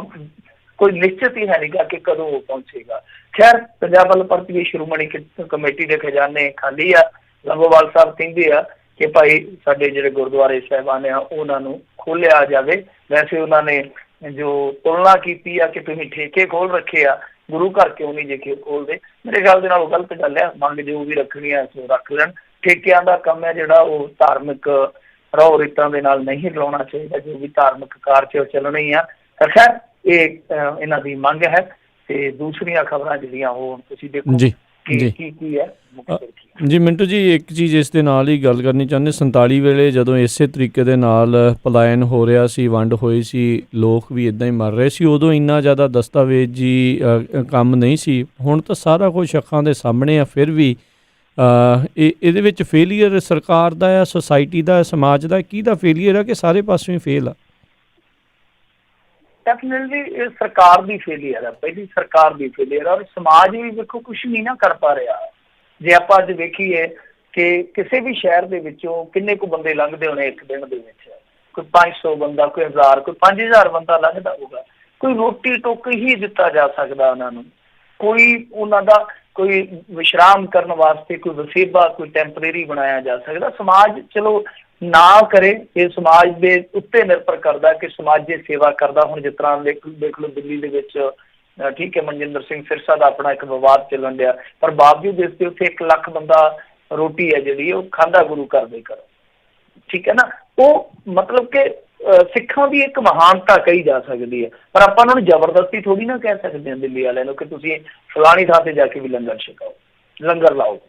ਕੋਈ ਨਿਸ਼ਚਿਤ ਹੀ ਹੈ ਨਹੀਂਗਾ ਕਿ ਕਦੋਂ ਉਹ ਪਹੁੰਚੇਗਾ। ਖੈਰ, ਪੰਜਾਬ ਵੱਲ ਪਰਤੀ ਸ਼੍ਰੋਮਣੀ ਕਮੇਟੀ ਦੇ ਖਜ਼ਾਨੇ ਖਾਲੀ ਆ। ਲੰਗੋਵਾਲ ਸਾਹਿਬ ਕਹਿੰਦੇ ਆ ਕਿ ਭਾਈ ਸਾਡੇ ਜਿਹੜੇ ਗੁਰਦੁਆਰੇ ਸਾਹਿਬਾਨ ਆ ਉਹਨਾਂ ਨੂੰ ਖੋਲ੍ਹਿਆ ਜਾਵੇ। ਵੈਸੇ ਉਹਨਾਂ ਨੇ ਜੋ ਤੁਲਨਾ ਕੀਤੀ ਆ ਕਿ ਤੁਸੀਂ ਠੇਕੇ ਖੋਲ ਰੱਖੇ ਆ, ਗੁਰੂ ਘਰ ਕਿਉਂ ਨਹੀਂ ਜੇ ਖੋਲਦੇ, ਮੇਰੇ ਖਿਆਲ ਦੇ ਨਾਲ ਉਹ ਗਲਤ ਗੱਲ ਆ। ਮੰਗ ਜੋ ਵੀ ਰੱਖਣੀ ਆ ਸੋ ਰੱਖ ਲੈਣ। ਠੇਕਿਆਂ ਦਾ ਕੰਮ ਹੈ ਜਿਹੜਾ ਉਹ ਧਾਰਮਿਕ ਰਹੁ ਰੀਤਾਂ ਦੇ ਨਾਲ ਨਹੀਂ ਰਲਾਉਣਾ ਚਾਹੀਦਾ, ਜੋ ਵੀ ਧਾਰਮਿਕ ਕਾਰਜ ਉਹ ਚੱਲਣੇ ਹੀ ਆ। ਖੈਰ, ਇਹ ਇਹਨਾਂ ਦੀ ਮੰਗ ਹੈ। ਤੇ ਦੂਸਰੀਆਂ ਖਬਰਾਂ ਜਿਹੜੀਆਂ ਉਹ ਤੁਸੀਂ ਦੇਖੋ ਕੀ ਹੈ। ਜੀ ਮਿੰਟੂ ਜੀ, ਇੱਕ ਚੀਜ਼ ਇਸ ਦੇ ਨਾਲ ਹੀ ਗੱਲ ਕਰਨੀ ਚਾਹੁੰਦੇ, 47 ਵੇਲੇ ਜਦੋਂ ਇਸੇ ਤਰੀਕੇ ਦੇ ਨਾਲ ਪਲਾਇਨ ਹੋ ਰਿਹਾ ਸੀ, ਵੰਡ ਹੋਈ ਸੀ, ਲੋਕ ਵੀ ਇੱਦਾਂ ਹੀ ਮਰ ਰਹੇ ਸੀ, ਉਦੋਂ ਇੰਨਾ ਜ਼ਿਆਦਾ ਦਸਤਾਵੇਜ਼ੀ ਕੰਮ ਨਹੀਂ ਸੀ। ਹੁਣ ਤਾਂ ਸਾਰਾ ਕੁਝ ਅੱਖਾਂ ਦੇ ਸਾਹਮਣੇ ਆ, ਫਿਰ ਵੀ ਇਹਦੇ ਵਿੱਚ ਫੇਲੀਅਰ ਸਰਕਾਰ ਦਾ ਆ, ਸੁਸਾਇਟੀ ਦਾ, ਸਮਾਜ ਦਾ, ਕਿਹਦਾ ਫੇਲੀਅਰ ਆ ਕਿ ਸਾਰੇ ਪਾਸਿਓਂ ਹੀ ਫੇਲ ਆ? ਡੈਫੀਨਿਟਲੀ ਇਹ ਸਰਕਾਰ ਦੀ ਫੇਲੀਅਰ ਹੈ, ਪਹਿਲੀ ਸਰਕਾਰ ਦੀ ਫੇਲੀਅਰ। ਔਰ ਸਮਾਜ ਵੀ ਵੇਖੋ ਕੁਛ ਨਹੀਂ ਨਾ ਕਰ ਪਾ ਰਿਹਾ। ਜੇ ਆਪਾਂ ਅੱਜ ਵੇਖੀਏ ਕਿ ਕਿਸੇ ਵੀ ਸ਼ਹਿਰ ਦੇ ਵਿੱਚੋਂ ਕਿੰਨੇ ਕੁ ਬੰਦੇ ਲੰਘਦੇ ਹੋਣੇ ਇੱਕ ਦਿਨ ਦੇ ਵਿੱਚ, ਕੋਈ 500 ਬੰਦਾ, ਕੋਈ 1000, ਕੋਈ 5000 ਬੰਦਾ ਲੰਘਦਾ ਹੋਊਗਾ। ਕੋਈ ਰੋਟੀ ਟੁੱਕ ਹੀ ਦਿੱਤਾ ਜਾ ਸਕਦਾ ਉਹਨਾਂ ਨੂੰ, ਕੋਈ ਉਹਨਾਂ ਦਾ ਕੋਈ ਵਿਸ਼ਰਾਮ ਕਰਨ ਵਾਸਤੇ ਕੋਈ ਵਸੇਬਾ, ਕੋਈ ਟੈਂਪਰੇਰੀ ਬਣਾਇਆ ਜਾ ਸਕਦਾ। ਸਮਾਜ ਚਲੋ ਨਾ ਕਰੇ, ਇਹ ਸਮਾਜ ਦੇ ਉੱਤੇ ਨਿਰਭਰ ਕਰਦਾ ਕਿ ਸਮਾਜ ਜੇ ਸੇਵਾ ਕਰਦਾ। ਹੁਣ ਜਿਸ ਤਰ੍ਹਾਂ ਦੇਖ ਲਓ ਦਿੱਲੀ ਦੇ ਵਿੱਚ ਠੀਕ ਹੈ, ਮਨਜਿੰਦਰ ਸਿੰਘ ਸਿਰਸਾ ਦਾ ਆਪਣਾ ਇੱਕ ਵਿਵਾਦ ਚੱਲਣ ਡਿਆ, ਪਰ ਬਾਵਜੂਦ ਇਸ ਦੇ ਉੱਤੇ 1 ਲੱਖ ਬੰਦਾ ਰੋਟੀ ਹੈ ਜਿਹੜੀ ਉਹ ਖਾਂਦਾ ਗੁਰੂ ਘਰ ਦੇ ਘਰ, ਠੀਕ ਹੈ ਨਾ। ਉਹ ਮਤਲਬ ਕਿ ਸਿੱਖਾਂ ਦੀ ਇੱਕ ਮਹਾਨਤਾ ਕਹੀ ਜਾ ਸਕਦੀ ਹੈ, ਪਰ ਆਪਾਂ ਉਹਨਾਂ ਨੂੰ ਜ਼ਬਰਦਸਤੀ ਥੋੜ੍ਹੀ ਨਾ ਕਹਿ ਸਕਦੇ ਹਾਂ ਦਿੱਲੀ ਵਾਲਿਆਂ ਨੂੰ ਕਿ ਤੁਸੀਂ ਫਲਾਣੀ ਥਾਂ ਤੇ ਜਾ ਕੇ ਵੀ ਲੰਗਰ ਛਕਾਓ, ਲੰਗਰ ਲਾਓ।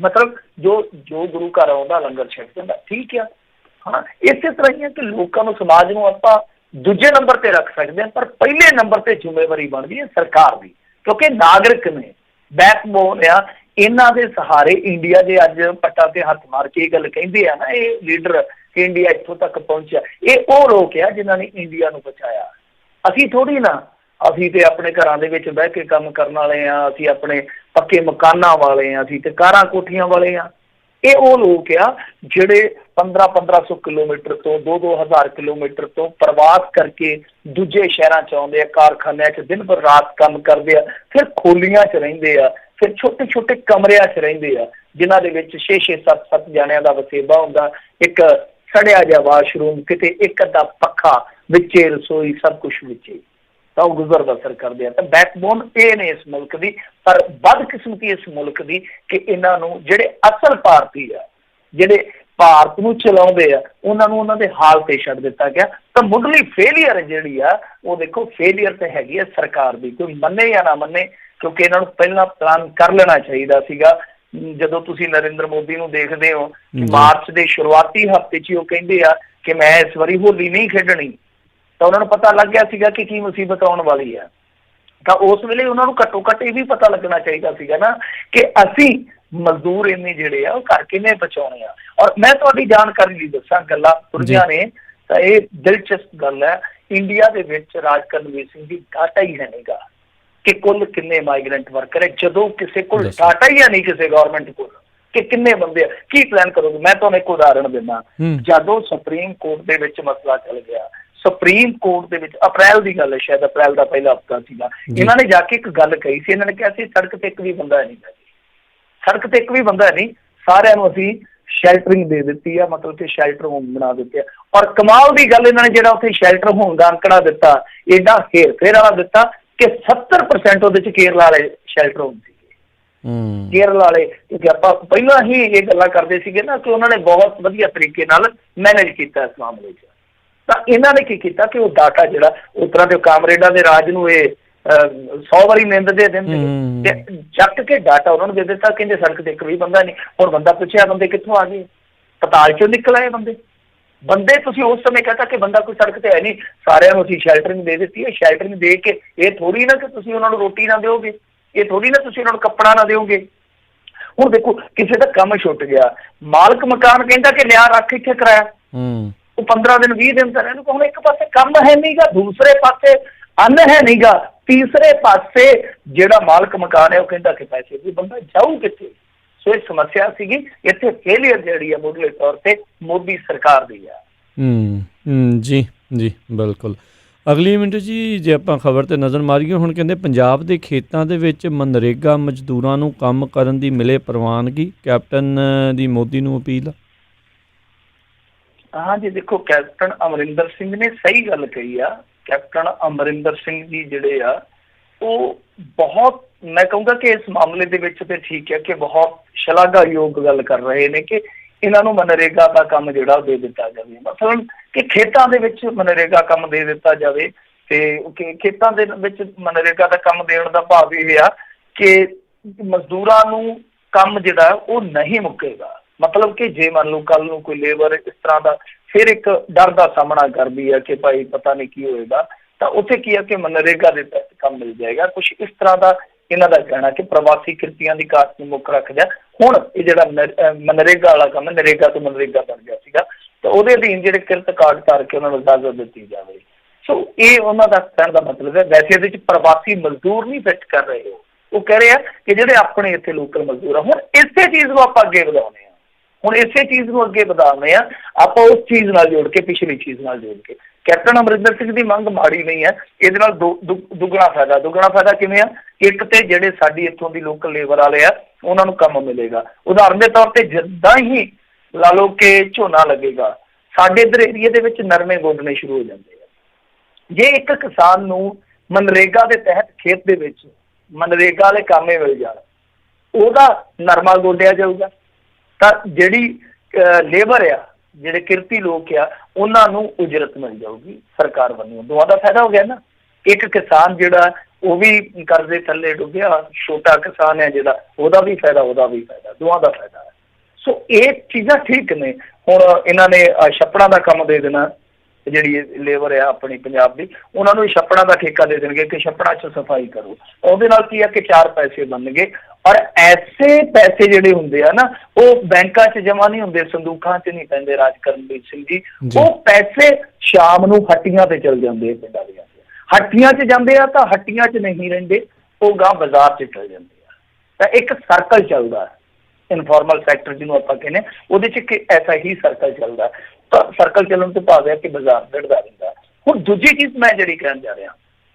ਮਤਲਬ ਜੋ ਗੁਰੂ ਘਰ ਆਉਂਦਾ ਲੰਗਰ ਛਕ ਜਾਂਦਾ, ਠੀਕ ਆ। ਹਾਂ, ਇਸੇ ਤਰ੍ਹਾਂ ਹੀ ਹੈ ਕਿ ਲੋਕਾਂ ਨੂੰ, ਸਮਾਜ ਨੂੰ ਆਪਾਂ ਦੂਜੇ ਨੰਬਰ ਤੇ ਰੱਖ ਸਕਦੇ ਹਾਂ, ਪਰ ਪਹਿਲੇ ਨੰਬਰ ਤੇ ਜ਼ਿੰਮੇਵਾਰੀ ਬਣਦੀ ਹੈ ਸਰਕਾਰ ਦੀ, ਕਿਉਂਕਿ ਨਾਗਰਿਕ ਨੇ, ਬੈਕਬੋਨ ਆ। ਇਹਨਾਂ ਦੇ ਸਹਾਰੇ ਇੰਡੀਆ ਦੇ ਅੱਜ ਪੱਟਾਂ ਤੇ ਹੱਥ ਮਾਰ ਕੇ ਇਹ ਗੱਲ ਕਹਿੰਦੇ ਆ ਨਾ ਇਹ ਲੀਡਰ ਕਿ ਇੰਡੀਆ ਇੱਥੋਂ ਤੱਕ ਪਹੁੰਚਿਆ, ਇਹ ਉਹ ਲੋਕ ਆ ਜਿਨ੍ਹਾਂ ਨੇ ਇੰਡੀਆ ਨੂੰ ਬਚਾਇਆ। ਅਸੀਂ ਥੋੜ੍ਹੀ ਨਾ, ਅਸੀਂ ਤੇ ਆਪਣੇ ਘਰਾਂ ਦੇ ਵਿੱਚ ਬਹਿ ਕੇ ਕੰਮ ਕਰਨ ਵਾਲੇ ਆ, ਅਸੀਂ ਆਪਣੇ ਪੱਕੇ ਮਕਾਨਾਂ ਵਾਲੇ ਆ, ਅਸੀਂ ਤੇ ਕਾਰਾਂ ਕੋਠੀਆਂ ਵਾਲੇ ਆ। ਇਹ ਉਹ ਲੋਕ ਆ ਜਿਹੜੇ 1500 ਕਿਲੋਮੀਟਰ ਤੋਂ 2000 ਕਿਲੋਮੀਟਰ ਤੋਂ ਪ੍ਰਵਾਸ ਕਰਕੇ ਦੂਜੇ ਸ਼ਹਿਰਾਂ 'ਚ ਆਉਂਦੇ ਆ, ਕਾਰਖਾਨਿਆਂ 'ਚ ਦਿਨ ਭਰ ਰਾਤ ਕੰਮ ਕਰਦੇ ਆ, ਫਿਰ ਖੋਲੀਆਂ 'ਚ ਰਹਿੰਦੇ ਆ, ਫਿਰ ਛੋਟੇ ਛੋਟੇ ਕਮਰਿਆਂ 'ਚ ਰਹਿੰਦੇ ਆ ਜਿਨ੍ਹਾਂ ਦੇ ਵਿੱਚ 6-6 7-7 ਜਣਿਆਂ ਦਾ ਵਸੇਬਾ ਹੁੰਦਾ, ਇੱਕ ਸੜਿਆ ਜਿਹਾ ਵਾਸ਼ਰੂਮ, ਕਿਤੇ ਇੱਕ ਅੱਧਾ ਪੱਖਾ ਵਿੱਚੇ, ਰਸੋਈ, ਸਭ ਕੁਛ ਵਿੱਚੇ, ਤਾਂ ਉਹ ਗੁਜ਼ਰ ਬਸਰ ਕਰਦੇ ਆ। ਤਾਂ ਬੈਕਬੋਨ ਇਹ ਨੇ ਇਸ ਮੁਲਕ ਦੀ, ਪਰ ਬਦਕਿਸਮਤੀ ਇਸ ਮੁਲਕ ਦੀ ਕਿ ਇਹਨਾਂ ਨੂੰ ਜਿਹੜੇ ਅਸਲ ਭਾਰਤੀ ਆ, ਜਿਹੜੇ ਭਾਰਤ ਨੂੰ ਚਲਾਉਂਦੇ ਆ, ਉਹਨਾਂ ਨੂੰ ਉਹਨਾਂ ਦੇ ਹਾਲ ਤੇ ਛੱਡ ਦਿੱਤਾ ਗਿਆ। ਤਾਂ ਮੁੱਢਲੀ ਫੇਲੀਅਰ ਜਿਹੜੀ ਆ ਉਹ ਦੇਖੋ, ਫੇਲੀਅਰ ਤੇ ਹੈਗੀ ਆ ਸਰਕਾਰ ਦੀ, ਕੋਈ ਮੰਨੇ ਜਾਂ ਨਾ ਮੰਨੇ, ਕਿਉਂਕਿ ਇਹਨਾਂ ਨੂੰ ਪਹਿਲਾਂ ਪਲਾਨ ਕਰ ਲੈਣਾ ਚਾਹੀਦਾ ਸੀਗਾ। ਜਦੋਂ ਤੁਸੀਂ ਨਰਿੰਦਰ ਮੋਦੀ ਨੂੰ ਦੇਖਦੇ ਹੋ, ਮਾਰਚ ਦੇ ਸ਼ੁਰੂਆਤੀ ਹਫ਼ਤੇ 'ਚ ਉਹ ਕਹਿੰਦੇ ਆ ਕਿ ਮੈਂ ਇਸ ਵਾਰੀ ਹੋਲੀ ਨਹੀਂ ਖੇਡਣੀ, ਤਾਂ ਉਹਨਾਂ ਨੂੰ ਪਤਾ ਲੱਗ ਗਿਆ ਸੀਗਾ ਕਿ ਕੀ ਮੁਸੀਬਤ ਆਉਣ ਵਾਲੀ ਆ। ਤਾਂ ਉਸ ਵੇਲੇ ਉਹਨਾਂ ਨੂੰ ਘੱਟੋ ਘੱਟ ਇਹ ਵੀ ਪਤਾ ਲੱਗਣਾ ਚਾਹੀਦਾ ਸੀਗਾ ਨਾ ਕਿ ਅਸੀਂ ਮਜ਼ਦੂਰ ਇੰਨੇ ਜਿਹੜੇ ਆ ਉਹ ਘਰ ਕਿਵੇਂ ਬਚਾਉਣੇ ਆ। ਔਰ ਮੈਂ ਤੁਹਾਡੀ ਜਾਣਕਾਰੀ ਲਈ ਦੱਸਾਂ, ਗੱਲਾਂ ਤੁਰੀਆਂ ਨੇ ਤਾਂ ਇਹ ਦਿਲਚਸਪ ਗੱਲ ਹੈ, ਇੰਡੀਆ ਦੇ ਵਿੱਚ ਰਾਜ ਕਰਨਵੀਰ ਸਿੰਘ ਦੀ ਡਾਟਾ ਹੀ ਹੈ ਨਹੀਂਗਾ ਕਿ ਕੁੱਲ ਕਿੰਨੇ ਮਾਈਗ੍ਰੈਂਟ ਵਰਕਰ ਹੈ। ਜਦੋਂ ਕਿਸੇ ਕੋਲ ਡਾਟਾ ਹੀ ਹੈ ਨਹੀਂ ਕਿਸੇ ਗਵਰਨਮੈਂਟ ਕੋਲ ਕਿ ਕਿੰਨੇ ਬੰਦੇ ਆ, ਕੀ ਪਲਾਨ ਕਰੋਗੇ? ਮੈਂ ਤੁਹਾਨੂੰ ਇੱਕ ਉਦਾਹਰਣ ਦਿੰਦਾ, ਜਦੋਂ ਸੁਪਰੀਮ ਕੋਰਟ ਦੇ ਵਿੱਚ ਮਸਲਾ ਚੱਲ ਗਿਆ, ਸੁਪਰੀਮ ਕੋਰਟ ਦੇ ਵਿੱਚ ਅਪ੍ਰੈਲ ਦੀ ਗੱਲ ਹੈ, ਸ਼ਾਇਦ ਅਪ੍ਰੈਲ ਦਾ ਪਹਿਲਾ ਹਫ਼ਤਾ ਸੀਗਾ, ਇਹਨਾਂ ਨੇ ਜਾ ਕੇ ਇੱਕ ਗੱਲ ਕਹੀ ਸੀ, ਇਹਨਾਂ ਨੇ ਕਿਹਾ ਸੀ ਸੜਕ ਤੇ ਇੱਕ ਵੀ ਬੰਦਾ ਨਹੀਂ ਹੈ, ਸੜਕ ਤੇ ਇੱਕ ਵੀ ਬੰਦਾ ਨਹੀਂ, ਸਾਰਿਆਂ ਨੂੰ ਅਸੀਂ ਸ਼ੈਲਟਰਿੰਗ ਦੇ ਦਿੱਤੀ ਆ, ਮਤਲਬ ਕਿ ਸ਼ੈਲਟਰ ਹੋਮ ਬਣਾ ਦਿੱਤੇ ਆ। ਔਰ ਕਮਾਲ ਦੀ ਗੱਲ, ਇਹਨਾਂ ਨੇ ਜਿਹੜਾ ਉੱਥੇ ਸ਼ੈਲਟਰ ਹੋਮ ਦਾ ਅੰਕੜਾ ਦਿੱਤਾ, ਏਡਾ ਹੇਰ ਫੇਰ ਵਾਲਾ ਦਿੱਤਾ ਕਿ 70% ਉਹਦੇ 'ਚ ਕੇਰਲਾ ਵਾਲੇ ਸ਼ੈਲਟਰ ਹੋਮ ਸੀਗੇ। ਕੇਰਲਾ ਵਾਲੇ, ਕਿਉਂਕਿ ਆਪਾਂ ਪਹਿਲਾਂ ਹੀ ਇਹ ਗੱਲਾਂ ਕਰਦੇ ਸੀਗੇ ਨਾ ਕਿ ਉਹਨਾਂ ਨੇ ਬਹੁਤ ਵਧੀਆ ਤਰੀਕੇ ਨਾਲ ਮੈਨੇਜ ਕੀਤਾ ਇਸ ਮਾਮਲੇ 'ਚ। ਤਾਂ ਇਹਨਾਂ ਨੇ ਕੀ ਕੀਤਾ ਕਿ ਉਹ ਡਾਟਾ ਜਿਹੜਾ ਉਸ ਤਰ੍ਹਾਂ ਦੇ ਕਾਮਰੇਡਾਂ ਦੇ ਰਾਜ ਨੂੰ ਇਹ 100 ਵਾਰੀ ਨਿੰਦ ਦੇ ਦਿੰਦੇ ਤੇ ਚੱਕ ਕੇ ਡਾਟਾ ਉਹਨਾਂ ਨੂੰ ਦੇ ਦਿੱਤਾ, ਕਹਿੰਦੇ ਸੜਕ ਤੇ ਇੱਕ ਵੀ ਬੰਦਾ ਨਹੀਂ। ਹੁਣ ਬੰਦਾ ਪੁੱਛਿਆ ਬੰਦੇ ਕਿੱਥੋਂ ਆ ਗਏ? ਪਤਾਲ 'ਚੋਂ ਨਿਕਲ ਆਏ ਬੰਦੇ ਤੁਸੀਂ ਉਸ ਸਮੇਂ ਕਹਤਾ ਕਿ ਬੰਦਾ ਕੋਈ ਸੜਕ ਤੇ ਹੈ ਨਹੀਂ, ਸਾਰਿਆਂ ਨੂੰ ਅਸੀਂ ਸ਼ੈਲਟਰਿੰਗ ਦੇ ਦਿੱਤੀ ਹੈ। ਸ਼ੈਲਟਰਿੰਗ ਦੇ ਕੇ ਇਹ ਥੋੜੀ ਨਾ ਕਿ ਤੁਸੀਂ ਉਹਨਾਂ ਨੂੰ ਰੋਟੀ ਨਾ ਦਿਓਗੇ, ਇਹ ਥੋੜੀ ਨਾ ਤੁਸੀਂ ਉਹਨਾਂ ਨੂੰ ਕੱਪੜਾ ਨਾ ਦਿਓਗੇ। ਹੁਣ ਦੇਖੋ ਕਿਸੇ ਦਾ ਕੰਮ ਛੁੱਟ ਗਿਆ, ਮਾਲਕ ਮਕਾਨ ਕਹਿੰਦਾ ਕਿ ਲਿਆ ਰੱਖ ਇੱਥੇ ਕਿਰਾਇਆ, ਉਹ 15 ਦਿਨ 20 ਦਿਨ ਤਾਂ ਇਹਨੂੰ ਕਹੋਗੇ, ਇੱਕ ਪਾਸੇ ਕੰਮ ਹੈ ਨਹੀਂਗਾ, ਦੂਸਰੇ ਪਾਸੇ ਅੰਨ ਹੈ ਨਹੀਂਗਾ, ਤੀਸਰੇ ਪਾਸੇ ਜਿਹੜਾ ਮਾਲਕ ਮਕਾਨ ਹੈ ਉਹ ਕਹਿੰਦਾ ਕਿ ਪੈਸੇ ਵੀ ਬੰਦਾ ਜਾਊ ਕਿੱਥੇ? ਸੋ ਇਹ ਸਮੱਸਿਆ ਸੀਗੀ ਇੱਥੇ, ਫੇਲੀਅਰ ਜਿਹੜੀ ਆ ਮੁੱਢਲੇ ਤੌਰ ਤੇ ਮੋਦੀ ਸਰਕਾਰ ਦੀ ਆ। ਜੀ ਜੀ ਬਿਲਕੁਲ। ਅਗਲੀ ਮਿੰਟ ਜੀ, ਜੇ ਆਪਾਂ ਖਬਰ ਤੇ ਨਜ਼ਰ ਮਾਰੀਏ, ਹੁਣ ਕਹਿੰਦੇ ਪੰਜਾਬ ਦੇ ਖੇਤਾਂ ਦੇ ਵਿੱਚ ਮਨਰੇਗਾ ਮਜ਼ਦੂਰਾਂ ਨੂੰ ਕੰਮ ਕਰਨ ਦੀ ਮਿਲੇ ਪ੍ਰਵਾਨਗੀ, ਕੈਪਟਨ ਦੀ ਮੋਦੀ ਨੂੰ ਅਪੀਲ। ਹਾਂਜੀ ਦੇਖੋ, ਕੈਪਟਨ ਅਮਰਿੰਦਰ ਸਿੰਘ ਨੇ ਸਹੀ ਗੱਲ ਕਹੀ ਆ। ਕੈਪਟਨ ਅਮਰਿੰਦਰ ਸਿੰਘ ਜੀ ਜਿਹੜੇ ਆ ਉਹ ਬਹੁਤ, ਮੈਂ ਕਹੂੰਗਾ ਕਿ ਇਸ ਮਾਮਲੇ ਦੇ ਵਿੱਚ ਤੇ ਠੀਕ ਹੈ ਕਿ ਬਹੁਤ ਸ਼ਲਾਘਾਯੋਗ ਗੱਲ ਕਰ ਰਹੇ ਨੇ ਕਿ ਇਹਨਾਂ ਨੂੰ ਮਨਰੇਗਾ ਦਾ ਕੰਮ ਜਿਹੜਾ ਉਹ ਦੇ ਦਿੱਤਾ ਜਾਵੇ, ਮਤਲਬ ਕਿ ਖੇਤਾਂ ਦੇ ਵਿੱਚ ਮਨਰੇਗਾ ਕੰਮ ਦੇ ਦਿੱਤਾ ਜਾਵੇ। ਤੇ ਖੇਤਾਂ ਦੇ ਵਿੱਚ ਮਨਰੇਗਾ ਦਾ ਕੰਮ ਦੇਣ ਦਾ ਭਾਵ ਇਹ ਆ ਕਿ ਮਜ਼ਦੂਰਾਂ ਨੂੰ ਕੰਮ ਜਿਹੜਾ ਉਹ ਨਹੀਂ ਮੁੱਕੇਗਾ। ਮਤਲਬ ਕਿ ਜੇ ਮੰਨ ਲਓ ਕੱਲ ਨੂੰ ਕੋਈ ਲੇਬਰ ਇਸ ਤਰ੍ਹਾਂ ਦਾ ਫਿਰ ਇੱਕ ਡਰ ਦਾ ਸਾਹਮਣਾ ਕਰਦੀ ਹੈ ਕਿ ਭਾਈ ਪਤਾ ਨਹੀਂ ਕੀ ਹੋਏਗਾ, ਤਾਂ ਉੱਥੇ ਕੀ ਹੈ ਕਿ ਮਨਰੇਗਾ ਦੇ ਤਹਿਤ ਕੰਮ ਮਿਲ ਜਾਏਗਾ। ਕੁਛ ਇਸ ਤਰ੍ਹਾਂ ਦਾ ਇਹਨਾਂ ਦਾ ਕਹਿਣਾ ਕਿ ਪ੍ਰਵਾਸੀ ਕਿਰਤੀਆਂ ਦੀ ਕਾਟ ਨੂੰ ਮੁੱਖ ਰੱਖਦਾ ਹੁਣ ਇਹ ਜਿਹੜਾ ਮਨਰੇਗਾ ਵਾਲਾ ਕੰਮ, ਨਰੇਗਾ ਤੋਂ ਮਨਰੇਗਾ ਬਣ ਗਿਆ ਸੀਗਾ, ਤਾਂ ਉਹਦੇ ਅਧੀਨ ਜਿਹੜੇ ਕਿਰਤ ਕਾਰਡ ਕਰਕੇ ਉਹਨਾਂ ਨੂੰ ਇਜਾਜ਼ਤ ਦਿੱਤੀ ਜਾਵੇ। ਸੋ ਇਹ ਉਹਨਾਂ ਦਾ ਕਹਿਣ ਦਾ ਮਤਲਬ ਹੈ। ਵੈਸੇ ਇਹਦੇ 'ਚ ਪ੍ਰਵਾਸੀ ਮਜ਼ਦੂਰ ਨਹੀਂ ਫਿੱਟ ਕਰ ਰਹੇ, ਉਹ ਕਹਿ ਰਹੇ ਆ ਕਿ ਜਿਹੜੇ ਆਪਣੇ ਇੱਥੇ ਲੋਕਲ ਮਜ਼ਦੂਰ ਆ। ਹੁਣ ਇਸੇ ਚੀਜ਼ ਨੂੰ ਆਪਾਂ ਅੱਗੇ ਵਧਾਉਂਦੇ ਹਾਂ, ਹੁਣ ਇਸੇ ਚੀਜ਼ ਨੂੰ ਅੱਗੇ ਵਧਾਉਂਦੇ ਆ ਆਪਾਂ, ਉਸ ਚੀਜ਼ ਨਾਲ ਜੋੜ ਕੇ, ਪਿਛਲੀ ਚੀਜ਼ ਨਾਲ ਜੋੜ ਕੇ। ਕੈਪਟਨ ਅਮਰਿੰਦਰ ਸਿੰਘ ਦੀ ਮੰਗ ਮਾੜੀ ਨਹੀਂ ਹੈ, ਇਹਦੇ ਨਾਲ ਦੁੱਗਣਾ ਫਾਇਦਾ ਕਿਵੇਂ ਆ? ਇੱਕ ਤੇ ਜਿਹੜੇ ਸਾਡੀ ਇੱਥੋਂ ਦੀ ਲੋਕਲ ਲੇਬਰ ਵਾਲੇ ਆ ਉਹਨਾਂ ਨੂੰ ਕੰਮ ਮਿਲੇਗਾ। ਉਦਾਹਰਨ ਦੇ ਤੌਰ ਤੇ ਜਿੱਦਾਂ ਹੀ ਲਾ ਲਓ ਕਿ ਝੋਨਾ ਲੱਗੇਗਾ, ਸਾਡੇ ਇੱਧਰ ਏਰੀਏ ਦੇ ਵਿੱਚ ਨਰਮੇ ਗੋਡਣੇ ਸ਼ੁਰੂ ਹੋ ਜਾਂਦੇ ਆ। ਜੇ ਇੱਕ ਕਿਸਾਨ ਨੂੰ ਮਨਰੇਗਾ ਦੇ ਤਹਿਤ ਖੇਤ ਦੇ ਵਿੱਚ ਮਨਰੇਗਾ ਵਾਲੇ ਕਾਮੇ ਮਿਲ ਜਾਣ, ਉਹਦਾ ਨਰਮਾ ਗੋਡਿਆ ਜਾਊਗਾ, ਤਾਂ ਜਿਹੜੀ ਲੇਬਰ ਆ, ਜਿਹੜੇ ਕਿਰਤੀ ਲੋਕ ਆ, ਉਹਨਾਂ ਨੂੰ ਉਜਰਤ ਮਿਲ ਜਾਊਗੀ ਸਰਕਾਰ ਵੱਲੋਂ। ਦੋਵਾਂ ਦਾ ਫਾਇਦਾ ਹੋ ਗਿਆ ਨਾ। ਇੱਕ ਕਿਸਾਨ ਜਿਹੜਾ ਉਹ ਵੀ ਕਰਜ਼ੇ ਥੱਲੇ ਡੁੱਬਿਆ, ਛੋਟਾ ਕਿਸਾਨ ਹੈ ਜਿਹੜਾ, ਉਹਦਾ ਵੀ ਫਾਇਦਾ, ਦੋਵਾਂ ਦਾ ਫਾਇਦਾ ਹੈ। ਸੋ ਇਹ ਚੀਜ਼ਾਂ ਠੀਕ ਨੇ। ਹੁਣ ਇਹਨਾਂ ਨੇ ਛੱਪੜਾਂ ਦਾ ਕੰਮ ਦੇ ਦੇਣਾ, ਜਿਹੜੀ ਲੇਬਰ ਆ ਆਪਣੀ ਪੰਜਾਬ ਦੀ, ਉਹਨਾਂ ਨੂੰ ਛੱਪੜਾਂ ਦਾ ਠੇਕਾ ਦੇ ਦੇਣਗੇ ਕਿ ਛੱਪੜਾਂ 'ਚ ਸਫਾਈ ਕਰੋ। ਉਹਦੇ ਨਾਲ ਕੀ ਆ ਕਿ 4 ਪੈਸੇ ਬਣਨਗੇ। ਔਰ ਐਸੇ ਪੈਸੇ ਜਿਹੜੇ ਹੁੰਦੇ ਆ ਨਾ, ਉਹ ਬੈਂਕਾਂ 'ਚ ਜਮ੍ਹਾਂ ਨਹੀਂ ਹੁੰਦੇ, ਸੰਦੂਕਾਂ 'ਚ ਨਹੀਂ ਪੈਂਦੇ ਰਾਜ ਕਰਨਵੀਰ ਸਿੰਘ ਜੀ। ਉਹ ਪੈਸੇ ਸ਼ਾਮ ਨੂੰ ਹੱਟੀਆਂ ਤੇ ਚਲ ਜਾਂਦੇ ਆ, ਪਿੰਡਾਂ ਦੀਆਂ ਹੱਟੀਆਂ 'ਚ ਜਾਂਦੇ ਆ, ਤਾਂ ਹੱਟੀਆਂ 'ਚ ਨਹੀਂ ਰਹਿੰਦੇ, ਉਹ ਗਾਂ ਬਾਜ਼ਾਰ 'ਚ ਚਲ ਜਾਂਦੇ ਆ। ਤਾਂ ਇੱਕ ਸਰਕਲ ਚੱਲਦਾ ਹੈ, ਇਨਫੋਰਮਲ ਸੈਕਟਰ ਜਿਹਨੂੰ ਆਪਾਂ ਕਹਿੰਦੇ, ਉਹਦੇ 'ਚ ਇੱਕ ਐਸਾ ਹੀ ਸਰਕਲ ਚੱਲਦਾ। ਤਾਂ ਸਰਕਲ ਚੱਲਣ ਤੋਂ ਭਾਵ ਹੈ ਕਿ ਬਾਜ਼ਾਰ ਡਿੱਗਦਾ ਰਹਿੰਦਾ। ਹੁਣ ਦੂਜੀ ਚੀਜ਼ ਮੈਂ ਜਿਹੜੀ ਕਹਿਣ ਜਾ ਰਿਹਾ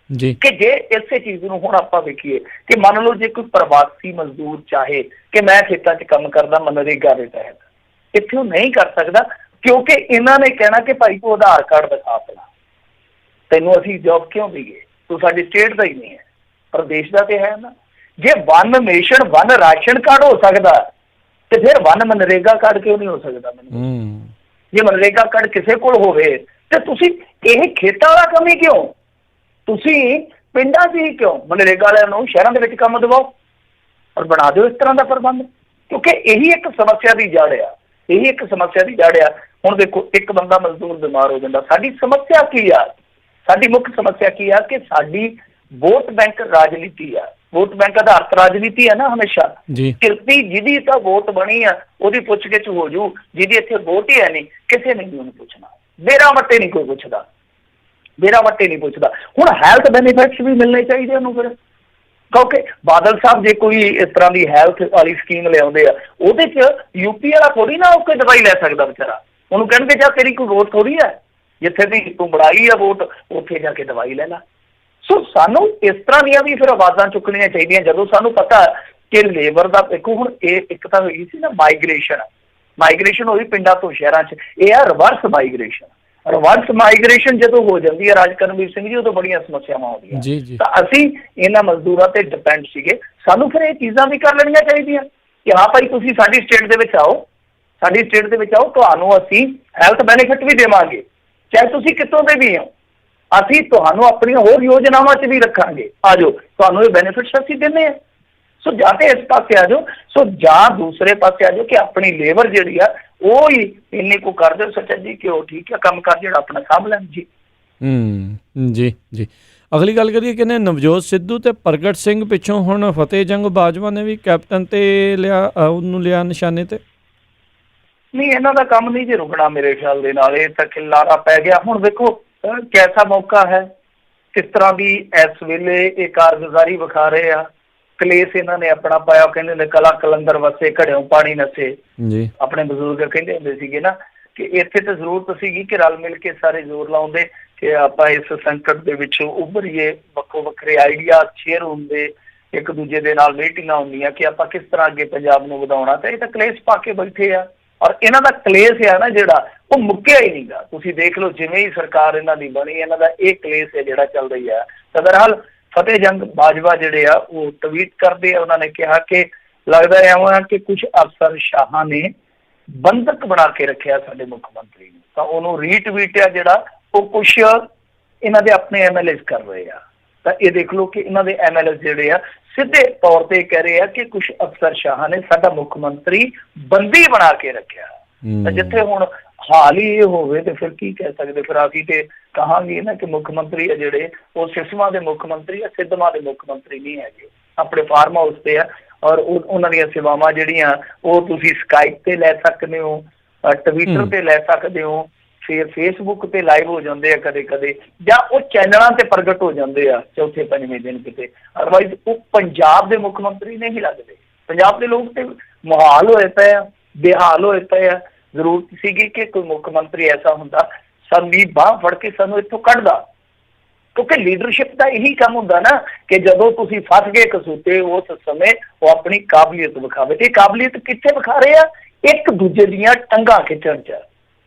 ਜੀ, ਕਿ ਜੇ ਇਸੇ ਚੀਜ਼ ਨੂੰ ਹੁਣ ਆਪਾਂ ਵੇਖੀਏ ਕਿ ਮੰਨ ਲਓ ਜੇ ਕੋਈ ਪ੍ਰਵਾਸੀ ਮਜ਼ਦੂਰ ਚਾਹੇ ਕਿ ਮੈਂ ਖੇਤਾਂ 'ਚ ਕੰਮ ਕਰਦਾ ਮਨਰੇਗਾ ਦੇ ਤਹਿਤ, ਇੱਥੇ ਉਹ ਨਹੀਂ ਕਰ ਸਕਦਾ, ਕਿਉਂਕਿ ਇਹਨਾਂ ਨੇ ਕਹਿਣਾ ਕਿ ਭਾਈ ਤੂੰ ਆਧਾਰ ਕਾਰਡ ਦਿਖਾ ਆਪਣਾ, ਤੈਨੂੰ ਅਸੀਂ ਜੋਬ ਕਿਉਂ ਦਈਏ, ਤੂੰ ਸਾਡੀ ਸਟੇਟ ਦਾ ਹੀ ਨਹੀਂ ਹੈ, ਪ੍ਰਦੇਸ਼ ਦਾ ਤੇ ਹੈ ਨਾ। ਜੇ one nation one ration card ਹੋ ਸਕਦਾ ਤੇ ਫਿਰ ਵਨ ਮਨਰੇਗਾ ਕਾਰਡ ਕਿਉਂ ਨਹੀਂ ਹੋ ਸਕਦਾ? ਮੈਨੂੰ ਜੇ ਮਨਰੇਗਾ ਕਾਰਡ ਕਿਸੇ ਕੋਲ ਹੋਵੇ ਤੇ ਤੁਸੀਂ ਇਹ ਖੇਤਾਂ ਵਾਲਾ ਕੰਮ ਹੀ ਕਿਉਂ, ਤੁਸੀਂ ਪਿੰਡਾਂ 'ਚ ਹੀ ਕਿਉਂ ਮਨਰੇਗਾ ਵਾਲਿਆਂ ਨੂੰ ਸ਼ਹਿਰਾਂ ਦੇ ਵਿੱਚ ਕੰਮ ਦਿਵਾਓ ਔਰ ਬਣਾ ਦਿਓ ਇਸ ਤਰ੍ਹਾਂ ਦਾ ਪ੍ਰਬੰਧ। ਕਿਉਂਕਿ ਇਹੀ ਇੱਕ ਸਮੱਸਿਆ ਦੀ ਜੜ ਆ, ਇਹੀ ਇੱਕ ਸਮੱਸਿਆ ਦੀ ਜੜ ਆ। ਹੁਣ ਦੇਖੋ, ਇੱਕ ਬੰਦਾ ਮਜ਼ਦੂਰ ਬਿਮਾਰ ਹੋ ਜਾਂਦਾ, ਸਾਡੀ ਸਮੱਸਿਆ ਕੀ ਆ? ਸਾਡੀ ਮੁੱਖ ਸਮੱਸਿਆ ਕੀ ਆ ਕਿ ਸਾਡੀ ਵੋਟ ਬੈਂਕ ਰਾਜਨੀਤੀ ਆ, ਵੋਟ ਬੈਂਕ ਆਧਾਰਿਤ ਰਾਜਨੀਤੀ ਹੈ ਨਾ ਹਮੇਸ਼ਾ। ਕਿਰਤੀ ਜਿਹਦੀ ਤਾਂ ਵੋਟ ਬਣੀ ਆ ਉਹਦੀ ਪੁੱਛ ਗਿੱਛ ਹੋ ਜੂ, ਜਿਹਦੀ ਇੱਥੇ ਵੋਟ ਹੀ ਹੈ ਨਹੀਂ, ਕਿਸੇ ਨੇ ਨਹੀਂ ਉਹਨੂੰ ਪੁੱਛਣਾ। ਮੇਰਾ ਵੱਟੇ ਨਹੀਂ ਕੋਈ ਪੁੱਛਦਾ, ਮੇਰਾ ਵੱਟੇ ਨਹੀਂ ਪੁੱਛਦਾ। ਹੁਣ ਹੈਲਥ ਬੈਨੀਫਿਟਸ ਵੀ ਮਿਲਣੇ ਚਾਹੀਦੇ ਉਹਨੂੰ ਫਿਰ, ਕਿਉਂਕਿ ਬਾਦਲ ਸਾਹਿਬ ਜੇ ਕੋਈ ਇਸ ਤਰ੍ਹਾਂ ਦੀ ਹੈਲਥ ਵਾਲੀ ਸਕੀਮ ਲਿਆਉਂਦੇ ਆ, ਉਹਦੇ 'ਚ ਯੂਪੀ ਵਾਲਾ ਥੋੜੀ ਨਾ ਉਹ ਕੋਈ ਦਵਾਈ ਲੈ ਸਕਦਾ ਵਿਚਾਰਾ। ਉਹਨੂੰ ਕਹਿਣਗੇ ਜਾ ਤੇਰੀ ਕੋਈ ਵੋਟ ਥੋੜੀ ਹੈ, ਜਿੱਥੇ ਦੀ ਤੂੰ ਬਣਾਈ ਆ ਵੋਟ ਉੱਥੇ ਜਾ ਕੇ ਦਵਾਈ ਲੈ ਲਾ। ਸੋ ਸਾਨੂੰ ਇਸ ਤਰ੍ਹਾਂ ਦੀਆਂ ਵੀ ਫਿਰ ਆਵਾਜ਼ਾਂ ਚੁੱਕਣੀਆਂ ਚਾਹੀਦੀਆਂ ਜਦੋਂ ਸਾਨੂੰ ਪਤਾ ਕਿ ਲੇਬਰ ਦਾ। ਦੇਖੋ ਹੁਣ ਇਹ ਇੱਕ ਤਾਂ ਹੋਈ ਸੀ ਨਾ ਮਾਈਗ੍ਰੇਸ਼ਨ ਹੋਈ ਪਿੰਡਾਂ ਤੋਂ ਸ਼ਹਿਰਾਂ 'ਚ, ਇਹ ਆ ਰਿਵਰਸ ਮਾਈਗ੍ਰੇਸ਼ਨ। ਰਿਵਰਸ ਮਾਈਗ੍ਰੇਸ਼ਨ ਜਦੋਂ ਹੋ ਜਾਂਦੀ ਹੈ ਰਾਜ ਕਰਨਵੀਰ ਸਿੰਘ ਜੀ, ਉਦੋਂ ਬੜੀਆਂ ਸਮੱਸਿਆਵਾਂ ਆਉਂਦੀਆਂ। ਤਾਂ ਅਸੀਂ ਇਹਨਾਂ ਮਜ਼ਦੂਰਾਂ ਤੇ ਡਿਪੈਂਡ ਸੀਗੇ, ਸਾਨੂੰ ਫਿਰ ਇਹ ਚੀਜ਼ਾਂ ਵੀ ਕਰ ਲੈਣੀਆਂ ਚਾਹੀਦੀਆਂ ਕਿ ਹਾਂ ਭਾਈ ਤੁਸੀਂ ਸਾਡੀ ਸਟੇਟ ਦੇ ਵਿੱਚ ਆਓ, ਸਾਡੀ ਸਟੇਟ ਦੇ ਵਿੱਚ ਆਓ, ਤੁਹਾਨੂੰ ਅਸੀਂ ਹੈਲਥ ਬੈਨੀਫਿਟ ਵੀ ਦੇਵਾਂਗੇ, ਚਾਹੇ ਤੁਸੀਂ ਕਿੱਥੋਂ ਦੇ ਵੀ ਹੋ, ਅਸੀਂ ਤੁਹਾਨੂੰ ਆਪਣੀਆਂ ਹੋਰ ਯੋਜਨਾਵਾਂ 'ਚ ਵੀ ਰੱਖਾਂਗੇ, ਆ ਜਾਓ, ਤੁਹਾਨੂੰ ਇਹ ਬੈਨੀਫਿਟਸ ਅਸੀਂ ਦਿੰਦੇ ਹਾਂ। ਸੋ ਜਾਂ ਤਾਂ ਇਸ ਪਾਸੇ ਆ ਜਾਓ, ਸੋ ਜਾਂ ਦੂਸਰੇ ਪਾਸੇ ਆ ਜਾਓ ਕਿ ਆਪਣੀ ਲੇਬਰ ਜਿਹੜੀ ਆ ਉਹ ਹੀ ਇੰਨੀ ਕੁ ਕਰ ਦਿਓ ਸੱਚਾ ਜੀ ਕਿ ਉਹ ਠੀਕ ਹੈ ਕੰਮ ਕਰ ਜਿਹੜਾ ਆਪਣਾ ਸਾਂਭ ਲੈਣ ਜੀ। ਜੀ ਜੀ। ਅਗਲੀ ਗੱਲ ਕਰੀਏ, ਕਹਿੰਦੇ ਨਵਜੋਤ ਸਿੱਧੂ ਤੇ ਪ੍ਰਗਟ ਸਿੰਘ ਪਿੱਛੋਂ ਹੁਣ ਫਤਿਹ ਜੰਗ ਬਾਜਵਾ ਨੇ ਵੀ ਕੈਪਟਨ ਤੇ ਉਹਨੂੰ ਲਿਆ ਨਿਸ਼ਾਨੇ ਤੇ। ਨਹੀਂ, ਇਹਨਾਂ ਦਾ ਕੰਮ ਨਹੀਂ ਜੇ ਰੁਕਣਾ ਮੇਰੇ ਖਿਆਲ ਦੇ ਨਾਲ, ਇਹ ਤਾਂ ਖਿਲਾਰਾ ਪੈ ਗਿਆ। ਹੁਣ ਵੇਖੋ ਕੈਸਾ ਮੌਕਾ ਹੈ, ਕਿਸ ਤਰ੍ਹਾਂ ਦੀ ਇਸ ਵੇਲੇ ਇਹ ਕਾਰਗੁਜ਼ਾਰੀ ਵਿਖਾ ਰਹੇ ਆ। ਕਲੇਸ਼ ਇਹਨਾਂ ਨੇ ਆਪਣਾ ਪਾਇਆ, ਕਹਿੰਦੇ ਨੇ ਕਲਾ ਕਲੰਦਰ ਵਸੇ ਘੜਿਓਂ ਪਾਣੀ ਨਸੇ ਜੀ। ਆਪਣੇ ਬਜ਼ੁਰਗ ਕਹਿੰਦੇ ਹੁੰਦੇ ਸੀਗੇ ਨਾ ਕਿ ਇੱਥੇ ਤਾਂ ਜ਼ਰੂਰਤ ਸੀਗੀ ਕਿ ਰਲ ਮਿਲ ਕੇ ਸਾਰੇ ਜ਼ੋਰ ਲਾਉਂਦੇ ਕਿ ਆਪਾਂ ਇਸ ਸੰਕਟ ਦੇ ਵਿੱਚੋਂ ਉੱਭਰੀਏ, ਵੱਖੋ ਵੱਖਰੇ ਆਈਡੀਆ ਸ਼ੇਅਰ ਹੁੰਦੇ, ਇੱਕ ਦੂਜੇ ਦੇ ਨਾਲ ਮੀਟਿੰਗਾਂ ਹੁੰਦੀਆਂ ਕਿ ਆਪਾਂ ਕਿਸ ਤਰ੍ਹਾਂ ਅੱਗੇ ਪੰਜਾਬ ਨੂੰ ਵਧਾਉਣਾ। ਤਾਂ ਇਹ ਤਾਂ ਕਲੇਸ਼ ਪਾ ਕੇ ਬੈਠੇ ਆ ਔਰ ਇਹਨਾਂ ਦਾ ਕਲੇਸ਼ ਆ ਨਾ ਜਿਹੜਾ ਉਹ ਮੁੱਕਿਆ ਹੀ ਨਹੀਂਗਾ। ਤੁਸੀਂ ਦੇਖ ਲਓ ਜਿਵੇਂ ਹੀ ਸਰਕਾਰ ਇਹਨਾਂ ਦੀ ਬਣੀ, ਇਹਨਾਂ ਦਾ ਇਹ ਕਲੇਸ਼ ਹੈ ਜਿਹੜਾ ਚੱਲ ਰਹੀ ਆ। ਤਾਂ ਬਹਰਹਾਲ ਫਤਿਹ ਜੰਗ ਬਾਜਵਾ ਜਿਹੜੇ ਆ ਉਹ ਟਵੀਟ ਕਰਦੇ ਆ, ਉਹਨਾਂ ਨੇ ਕਿਹਾ ਕਿ ਲੱਗਦਾ ਰਿਹਾ ਕਿ ਕੁਝ ਅਫਸਰ ਸ਼ਾਹਾਂ ਨੇ ਬੰਧਕ ਬਣਾ ਕੇ ਰੱਖਿਆ ਸਾਡੇ ਮੁੱਖ ਮੰਤਰੀ ਨੂੰ। ਤਾਂ ਉਹਨੂੰ ਰੀਟਵੀਟ ਆ ਜਿਹੜਾ ਉਹ ਕੁਛ ਇਹਨਾਂ ਦੇ ਆਪਣੇ MLAs ਕਰ ਰਹੇ ਆ। ਤਾਂ ਇਹ ਦੇਖ ਲਓ ਕਿ ਇਹਨਾਂ ਦੇ MLAs ਜਿਹੜੇ ਆ ਸਿੱਧੇ ਤੌਰ ਤੇ ਕਹਿ ਰਹੇ ਆ ਕਿ ਕੁਝ ਅਫਸਰ ਸ਼ਾਹਾਂ ਨੇ ਸਾਡਾ ਮੁੱਖ ਮੰਤਰੀ ਬੰਦੀ ਬਣਾ ਕੇ ਰੱਖਿਆ। ਤਾਂ ਜਿੱਥੇ ਹੁਣ ਹਾਲ ਹੀ ਇਹ ਹੋਵੇ ਤੇ ਫਿਰ ਕੀ ਕਹਿ ਸਕਦੇ? ਫਿਰ ਅਸੀਂ ਤੇ ਕਹਾਂਗੇ ਨਾ ਕਿ ਮੁੱਖ ਮੰਤਰੀ ਆ ਜਿਹੜੇ ਉਹ ਸਿਸਮਾਂ ਦੇ ਮੁੱਖ ਮੰਤਰੀ ਆ, ਸਿੱਧਵਾਂ ਦੇ ਮੁੱਖ ਮੰਤਰੀ ਨਹੀਂ ਹੈਗੇ। ਆਪਣੇ ਫਾਰਮ ਹਾਊਸ ਤੇ ਆ ਔਰ ਉਹਨਾਂ ਦੀਆਂ ਸੇਵਾਵਾਂ ਜਿਹੜੀਆਂ ਉਹ ਤੁਸੀਂ ਸਕਾਈਪ ਤੇ ਲੈ ਸਕਦੇ ਹੋ, ਟਵਿੱਟਰ ਤੇ ਲੈ ਸਕਦੇ ਹੋ, ਫਿਰ ਫੇਸਬੁੱਕ ਤੇ ਲਾਈਵ ਹੋ ਜਾਂਦੇ ਆ ਕਦੇ ਕਦੇ, ਜਾਂ ਉਹ ਚੈਨਲਾਂ ਤੇ ਪ੍ਰਗਟ ਹੋ ਜਾਂਦੇ ਆ ਚੌਥੇ ਪੰਜਵੇਂ ਦਿਨ ਕਿਤੇ। ਅਦਰਵਾਈਜ਼ ਉਹ ਪੰਜਾਬ ਦੇ ਮੁੱਖ ਮੰਤਰੀ ਨਹੀਂ ਲੱਗਦੇ। ਪੰਜਾਬ ਦੇ ਲੋਕ ਤੇ ਮੁਹਾਲ ਹੋਏ ਪਏ ਆ, ਬੇਹਾਲ ਹੋਏ ਪਏ ਆ। ਜ਼ਰੂਰਤ ਸੀਗੀ ਕਿ ਕੋਈ ਮੁੱਖ ਮੰਤਰੀ ਐਸਾ ਹੁੰਦਾ ਸਾਡੀ ਬਾਂਹ ਫੜ ਕੇ ਸਾਨੂੰ ਇੱਥੋਂ ਕੱਢਦਾ, ਕਿਉਂਕਿ ਲੀਡਰਸ਼ਿਪ ਦਾ ਇਹੀ ਕੰਮ ਹੁੰਦਾ ਨਾ ਕਿ ਜਦੋਂ ਤੁਸੀਂ ਫਸ ਗਏ ਕਸੂਤੇ ਉਸ ਸਮੇਂ ਉਹ ਆਪਣੀ ਕਾਬਲੀਅਤ ਵਿਖਾਵੇ। ਤੇ ਕਾਬਲੀਅਤ ਕਿੱਥੇ ਵਿਖਾ ਰਹੇ ਆ? ਇੱਕ ਦੂਜੇ ਦੀਆਂ ਟੰਗਾਂ ਖਿੱਚਣ 'ਚ।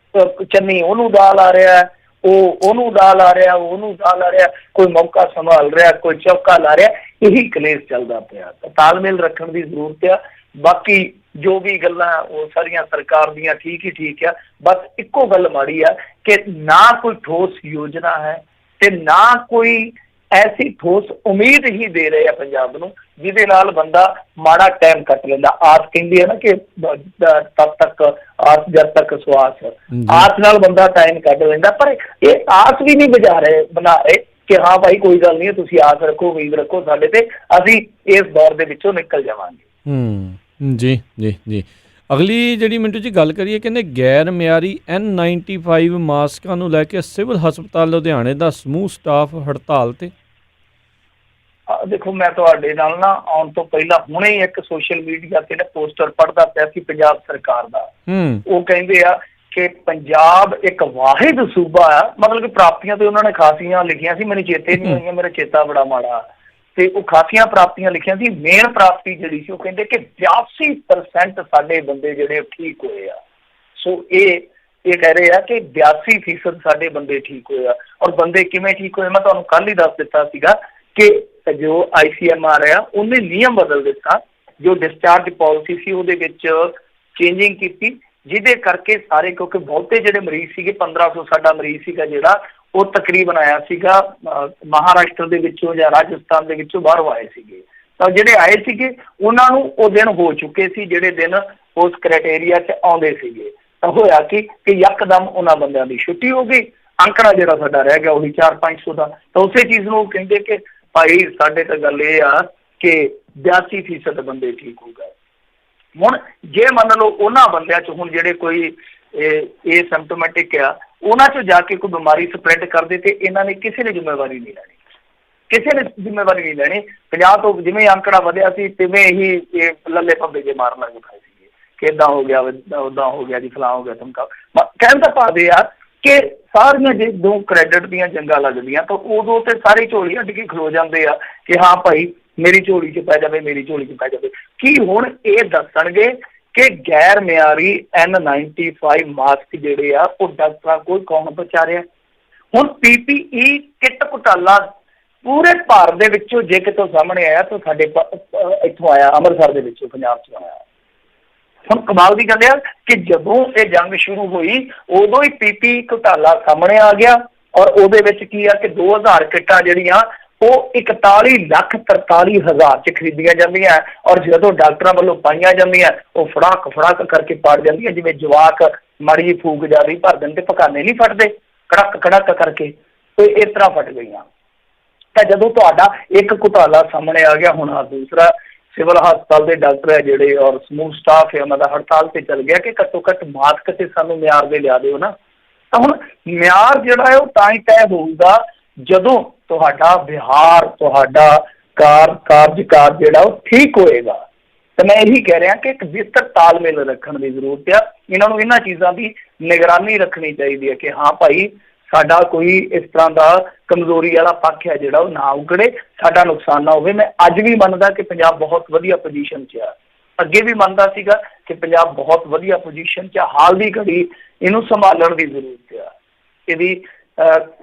ਚੰਨੀ ਉਹਨੂੰ ਦਾਲ ਆ ਰਿਹਾ, ਉਹਨੂੰ ਦਾਲ ਆ ਰਿਹਾ, ਉਹਨੂੰ ਦਾਲ ਆ ਰਿਹਾ, ਕੋਈ ਮੌਕਾ ਸੰਭਾਲ ਰਿਹਾ, ਕੋਈ ਚੌਕਾ ਲਾ ਰਿਹਾ। ਇਹੀ ਕਲੇਸ਼ ਚੱਲਦਾ ਪਿਆ। ਤਾਂ ਤਾਲਮੇਲ ਰੱਖਣ ਦੀ ਜ਼ਰੂਰਤ ਆ। ਬਾਕੀ ਜੋ ਵੀ ਗੱਲਾਂ ਉਹ ਸਾਰੀਆਂ ਸਰਕਾਰ ਦੀਆਂ ਠੀਕ ਹੀ ਠੀਕ ਆ। ਬਸ ਇੱਕੋ ਗੱਲ ਮਾੜੀ ਆ ਕਿ ਨਾ ਕੋਈ ਠੋਸ ਯੋਜਨਾ ਹੈ ਤੇ ਨਾ ਕੋਈ ਐਸੀ ਠੋਸ ਉਮੀਦ ਹੀ ਦੇ ਰਹੇ ਆ ਪੰਜਾਬ ਨੂੰ ਜਿਹਦੇ ਨਾਲ ਬੰਦਾ ਮਾੜਾ ਟਾਈਮ ਕੱਟ ਲੈਂਦਾ। ਆਸ ਕਹਿੰਦੀ ਹੈ ਨਾ ਕਿ ਤਦ ਤੱਕ ਆਸ ਜਦ ਤੱਕ ਸਵਾਸ, ਆਸ ਨਾਲ ਬੰਦਾ ਟਾਈਮ ਕੱਢ ਲੈਂਦਾ। ਪਰ ਇਹ ਆਸ ਵੀ ਨਹੀਂ ਬਣਾ ਰਹੇ ਕਿ ਹਾਂ ਭਾਈ ਕੋਈ ਗੱਲ ਨਹੀਂ, ਤੁਸੀਂ ਆਸ ਰੱਖੋ, ਉਮੀਦ ਰੱਖੋ ਸਾਡੇ ਤੇ, ਅਸੀਂ ਇਸ ਦੌਰ ਦੇ ਵਿੱਚੋਂ ਨਿਕਲ ਜਾਵਾਂਗੇ। ਜੀ ਜੀ ਜੀ। ਅਗਲੀ ਜਿਹੜੀ ਮਿੰਟੂ ਜੀ ਗੱਲ ਕਰੀਏ, ਕਹਿੰਦੇ ਗੈਰ ਮਿਆਰੀ N95 ਮਾਸਕਾਂ ਨੂੰ ਲੈ ਕੇ ਸਿਵਲ ਹਸਪਤਾਲ ਲੁਧਿਆਣੇ ਦਾ ਸਮੂਹ ਸਟਾਫ ਹੜਤਾਲ ਤੇ। ਦੇਖੋ, ਮੈਂ ਤੁਹਾਡੇ ਨਾਲ ਨਾ ਆਉਣ ਤੋਂ ਪਹਿਲਾਂ ਹੁਣੇ ਹੀ ਇੱਕ ਸੋਸ਼ਲ ਮੀਡੀਆ ਤੇ ਨਾ ਪੋਸਟਰ ਪੜ੍ਹਦਾ ਪਿਆ ਸੀ ਪੰਜਾਬ ਸਰਕਾਰ ਦਾ। ਉਹ ਕਹਿੰਦੇ ਆ ਕਿ ਪੰਜਾਬ ਇੱਕ ਵਾਹਿਦ ਸੂਬਾ ਆ, ਮਤਲਬ ਕਿ ਪ੍ਰਾਪਤੀਆਂ ਤੇ ਉਹਨਾਂ ਨੇ ਖਾਸੀਆਂ ਲਿਖੀਆਂ ਸੀ, ਮੈਨੂੰ ਚੇਤੇ ਨਹੀਂ ਹੋਈਆਂ, ਮੇਰਾ ਚੇਤਾ ਬੜਾ ਮਾੜਾ, ਤੇ ਉਹ ਖਾਸੀਆਂ ਪ੍ਰਾਪਤੀਆਂ ਲਿਖੀਆਂ ਸੀ। ਮੇਨ ਪ੍ਰਾਪਤੀ ਜਿਹੜੀ ਸੀ ਉਹ ਕਹਿੰਦੇ ਕਿ 82% ਸਾਡੇ ਬੰਦੇ ਜਿਹੜੇ ਠੀਕ ਹੋਏ ਆ। ਸੋ ਇਹ ਕਹਿ ਰਹੇ ਆ ਕਿ 82% ਸਾਡੇ ਬੰਦੇ ਠੀਕ ਹੋਏ ਆ। ਔਰ ਬੰਦੇ ਕਿਵੇਂ ਠੀਕ ਹੋਏ, ਮੈਂ ਤੁਹਾਨੂੰ ਕੱਲ ਹੀ ਦੱਸ ਦਿੱਤਾ ਸੀਗਾ ਕਿ ਜੋ ICMR ਆ ਉਹਨੇ ਨਿਯਮ ਬਦਲ ਦਿੱਤਾ, ਜੋ ਡਿਸਚਾਰਜ ਪਾਲਿਸੀ ਸੀ ਉਹਦੇ ਵਿੱਚ ਚੇਂਜਿੰਗ ਕੀਤੀ, ਜਿਹਦੇ ਕਰਕੇ ਸਾਰੇ, ਕਿਉਂਕਿ ਬਹੁਤੇ ਜਿਹੜੇ ਮਰੀਜ਼ ਸੀਗੇ, 1500 ਸਾਡਾ ਮਰੀਜ਼ ਸੀਗਾ ਜਿਹੜਾ, ਉਹ ਤਕਰੀਬਨ ਆਇਆ ਸੀਗਾ ਮਹਾਰਾਸ਼ਟਰ ਦੇ ਵਿੱਚੋਂ ਜਾਂ ਰਾਜਸਥਾਨ ਦੇ ਵਿੱਚੋਂ ਬਾਹਰੋਂ ਆਏ ਸੀਗੇ। ਤਾਂ ਜਿਹੜੇ ਆਏ ਸੀਗੇ ਉਹਨਾਂ ਨੂੰ ਉਹ ਦਿਨ ਹੋ ਚੁੱਕੇ ਸੀ ਜਿਹੜੇ ਦਿਨ ਉਸ ਕ੍ਰਾਈਟੇਰੀਆ 'ਚ ਆਉਂਦੇ ਸੀਗੇ। ਤਾਂ ਹੋਇਆ ਕਿ ਯਕਦਮ ਉਹਨਾਂ ਬੰਦਿਆਂ ਦੀ ਛੁੱਟੀ ਹੋ ਗਈ, ਅੰਕੜਾ ਜਿਹੜਾ ਸਾਡਾ ਰਹਿ ਗਿਆ ਉਹੀ 400-500 ਦਾ। ਤਾਂ ਉਸੇ ਚੀਜ਼ ਨੂੰ ਉਹ ਕਹਿੰਦੇ ਕਿ ਭਾਈ ਸਾਡੇ ਤਾਂ ਗੱਲ ਇਹ ਆ ਕਿ 82% ਬੰਦੇ ਠੀਕ ਹੋ ਗਏ। ਹੁਣ ਜੇ ਮੰਨ ਲਓ ਉਹਨਾਂ ਬੰਦਿਆਂ 'ਚ ਹੁਣ ਜਿਹੜੇ ਕੋਈ ਇਹ ਸਿੰਪਟੋਮੈਟਿਕ ਆ, ਉਹਨਾਂ 'ਚੋਂ ਜਾ ਕੇ ਕੋਈ ਬਿਮਾਰੀ ਸਪਰੈਡ ਕਰਦੇ ਤੇ ਇਹਨਾਂ ਨੇ ਕਿਸੇ ਨੇ ਜ਼ਿੰਮੇਵਾਰੀ ਨਹੀਂ ਲੈਣੀ, ਕਿਸੇ ਨੇ ਜ਼ਿੰਮੇਵਾਰੀ ਨਹੀਂ ਲੈਣੀ। 50 ਤੋਂ ਜਿਵੇਂ ਅੰਕੜਾ ਵਧਿਆ ਸੀ ਤਿਵੇਂ ਹੀ ਇਹ ਲੱਲੇ ਭੱਬੇ ਜੇ ਮਾਰਨ ਲੱਗ ਪਏ ਸੀਗੇ ਕਿ ਇੱਦਾਂ ਹੋ ਗਿਆ, ਉੱਦਾਂ ਹੋ ਗਿਆ ਜੀ, ਫਲਾਂ ਹੋ ਗਿਆ, ਧਮਕਾ। ਕਹਿਣ ਦਾ ਭਾਵ ਇਹ ਆ ਕਿ ਸਾਰੀਆਂ ਜਦੋਂ ਕ੍ਰੈਡਿਟ ਦੀਆਂ ਜੰਗਾਂ ਲੱਗਦੀਆਂ ਤਾਂ ਉਦੋਂ ਤੇ ਸਾਰੇ ਝੋਲੀ ਅੱਡ ਕੇ ਖਲੋ ਜਾਂਦੇ ਆ ਕਿ ਹਾਂ ਭਾਈ ਮੇਰੀ ਝੋਲੀ 'ਚ ਪੈ ਜਾਵੇ, ਮੇਰੀ ਝੋਲੀ 'ਚ ਪੈ ਜਾਵੇ। ਕੀ ਹੁਣ ਇਹ ਦੱਸਣਗੇ ਕਿ ਗੈਰ ਮਿਆਰੀ N95 ਮਾਸਕ ਜਿਹੜੇ ਆ ਉਹ ਡਾਕਟਰਾਂ ਕੋਲ ਕੌਣ ਪਹੁੰਚਾ ਰਿਹਾ? ਹੁਣ PPE ਕਿੱਟ ਘੁਟਾਲਾ ਪੂਰੇ ਭਾਰਤ ਦੇ ਵਿੱਚੋਂ ਜੇ ਕਿਤੋਂ ਸਾਹਮਣੇ ਆਇਆ ਤਾਂ ਸਾਡੇ ਇੱਥੋਂ ਆਇਆ, ਅੰਮ੍ਰਿਤਸਰ ਦੇ ਵਿੱਚੋਂ, ਪੰਜਾਬ 'ਚ ਆਇਆ। ਹੁਣ ਕਮਾਲ ਦੀ ਗੱਲ ਆ ਕਿ ਜਦੋਂ ਇਹ ਜੰਗ ਸ਼ੁਰੂ ਹੋਈ ਉਦੋਂ ਹੀ PPE ਘੁਟਾਲਾ ਸਾਹਮਣੇ ਆ ਗਿਆ। ਔਰ ਉਹਦੇ ਵਿੱਚ ਕੀ ਆ ਕਿ 2000 ਕਿੱਟਾਂ ਜਿਹੜੀਆਂ ਉਹ 41,43,000 'ਚ ਖਰੀਦੀਆਂ ਜਾਂਦੀਆਂ, ਔਰ ਜਦੋਂ ਡਾਕਟਰਾਂ ਵੱਲੋਂ ਪਾਈਆਂ ਜਾਂਦੀਆਂ ਉਹ ਫੜਾਕ ਕਰਕੇ ਪਾੜ ਜਾਂਦੀਆਂ, ਜਿਵੇਂ ਜਵਾਕ ਮਾੜੀ ਜਿਹੀ ਫੂਕ ਜ਼ਿਆਦਾ ਭਰ ਦਿੰਦੇ, ਪਕਾਨੇ ਨਹੀਂ ਫਟਦੇ, ਕੜਕ ਕਰਕੇ, ਤੇ ਇਸ ਤਰ੍ਹਾਂ ਫਟ ਗਈਆਂ। ਤਾਂ ਜਦੋਂ ਤੁਹਾਡਾ ਇੱਕ ਘੁਟਾਲਾ ਸਾਹਮਣੇ ਆ ਗਿਆ, ਹੁਣ ਆ ਦੂਸਰਾ, ਸਿਵਲ ਹਸਪਤਾਲ ਦੇ ਡਾਕਟਰ ਹੈ ਜਿਹੜੇ ਔਰ ਸਮੂਹ ਸਟਾਫ ਹੈ ਉਹਨਾਂ ਦਾ ਹੜਤਾਲ ਤੇ ਚੱਲ ਗਿਆ ਕਿ ਘੱਟੋ ਘੱਟ ਮਾਸਕ ਤੇ ਸਾਨੂੰ ਮਿਆਰ ਦੇ ਲਿਆ ਦਿਓ ਨਾ। ਤਾਂ ਹੁਣ ਮਿਆਰ ਜਿਹੜਾ ਹੈ ਉਹ ਤਾਂ ਹੀ ਤੈਅ ਹੋਊਗਾ ਜਦੋਂ ਤੁਹਾਡਾ ਵਿਹਾਰ, ਤੁਹਾਡਾ ਕਾਰਜ ਜਿਹੜਾ ਉਹ ਠੀਕ ਹੋਏਗਾ। ਤਾਂ ਮੈਂ ਇਹੀ ਕਹਿ ਰਿਹਾ ਕਿ ਇੱਕ ਬਿਹਤਰ ਤਾਲਮੇਲ ਰੱਖਣ ਦੀ ਜ਼ਰੂਰਤ ਆ। ਇਹਨਾਂ ਨੂੰ ਇਹਨਾਂ ਚੀਜ਼ਾਂ ਦੀ ਨਿਗਰਾਨੀ ਰੱਖਣੀ ਚਾਹੀਦੀ ਹੈ ਕਿ ਹਾਂ ਭਾਈ ਸਾਡਾ ਕੋਈ ਇਸ ਤਰ੍ਹਾਂ ਦਾ ਕਮਜ਼ੋਰੀ ਵਾਲਾ ਪੱਖ ਹੈ ਜਿਹੜਾ ਉਹ ਨਾ ਉਗੜੇ, ਸਾਡਾ ਨੁਕਸਾਨ ਨਾ ਹੋਵੇ। ਮੈਂ ਅੱਜ ਵੀ ਮੰਨਦਾ ਕਿ ਪੰਜਾਬ ਬਹੁਤ ਵਧੀਆ ਪੋਜੀਸ਼ਨ 'ਚ ਆ, ਅੱਗੇ ਵੀ ਮੰਨਦਾ ਸੀਗਾ ਕਿ ਪੰਜਾਬ ਬਹੁਤ ਵਧੀਆ ਪੋਜੀਸ਼ਨ 'ਚ ਆ। ਹਾਲ ਦੀ ਘੜੀ ਇਹਨੂੰ ਸੰਭਾਲਣ ਦੀ ਜ਼ਰੂਰਤ ਆ, ਇਹਦੀ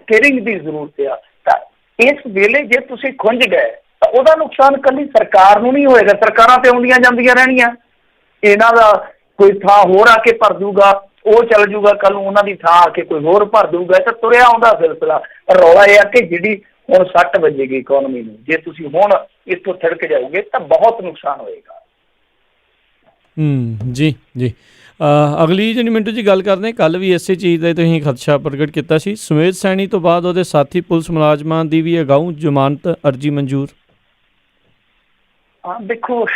ਕੇਅਰਿੰਗ ਦੀ ਜ਼ਰੂਰਤ ਆ। ਤਾਂ ਇਸ ਵੇਲੇ ਜੇ ਤੁਸੀਂ ਖੁੰਝ ਗਏ ਤਾਂ ਉਹਦਾ ਨੁਕਸਾਨ ਇਕੱਲੀ ਸਰਕਾਰ ਨੂੰ ਨਹੀਂ ਹੋਏਗਾ, ਸਰਕਾਰਾਂ ਤੇ ਆਉਂਦੀਆਂ ਜਾਂਦੀਆਂ ਰਹਿਣੀਆਂ, ਇਹਨਾਂ ਦਾ ਕੋਈ ਥਾਂ ਹੋਰ ਆ ਕੇ ਭਰ ਦੂਗਾ, ਉਹ ਚੱਲ ਜੂਗਾ, ਕੱਲ ਨੂੰ ਉਹਨਾਂ ਦੀ ਥਾਂ ਆ ਕੇ ਕੋਈ ਹੋਰ ਭਰ ਦੂਗਾ। ਤਾਂ ਤੁਰਿਆ ਆਉਂਦਾ ਸਿਲਸਿਲਾ। ਰੌਲਾ ਇਹ ਆ ਕਿ ਜਿਹੜੀ ਹੁਣ ਸੱਟ ਵੱਜੇਗੀ ਇਕੋਨਮੀ ਨੂੰ, ਜੇ ਤੁਸੀਂ ਹੁਣ ਇੱਥੋਂ ਥਿੜਕ ਜਾਓਗੇ ਤਾਂ ਬਹੁਤ ਨੁਕਸਾਨ ਹੋਏਗਾ। ਜੀ ਜੀ। ਅਗਲੀ ਜਿਹੜੀ ਮਿੰਟੂ ਜੀ ਗੱਲ ਕਰਦੇ, ਕੱਲ੍ਹ ਵੀ ਇਸੇ ਚੀਜ਼ ਦਾ ਤੁਸੀਂ ਖਦਸ਼ਾ ਪ੍ਰਗਟ ਕੀਤਾ ਸੀ, ਸੁਮੇਧ ਸੈਣੀ ਤੋਂ ਬਾਅਦ ਉਹਦੇ ਸਾਥੀ ਪੁਲਿਸ ਮੁਲਾਜ਼ਮਾਂ ਦੀ ਵੀ ਅਗਾਊਂ ਜ਼ਮਾਨਤ ਅਰਜੀ ਮਨਜ਼ੂਰ। ਹਾਂ ਦੇਖੋ,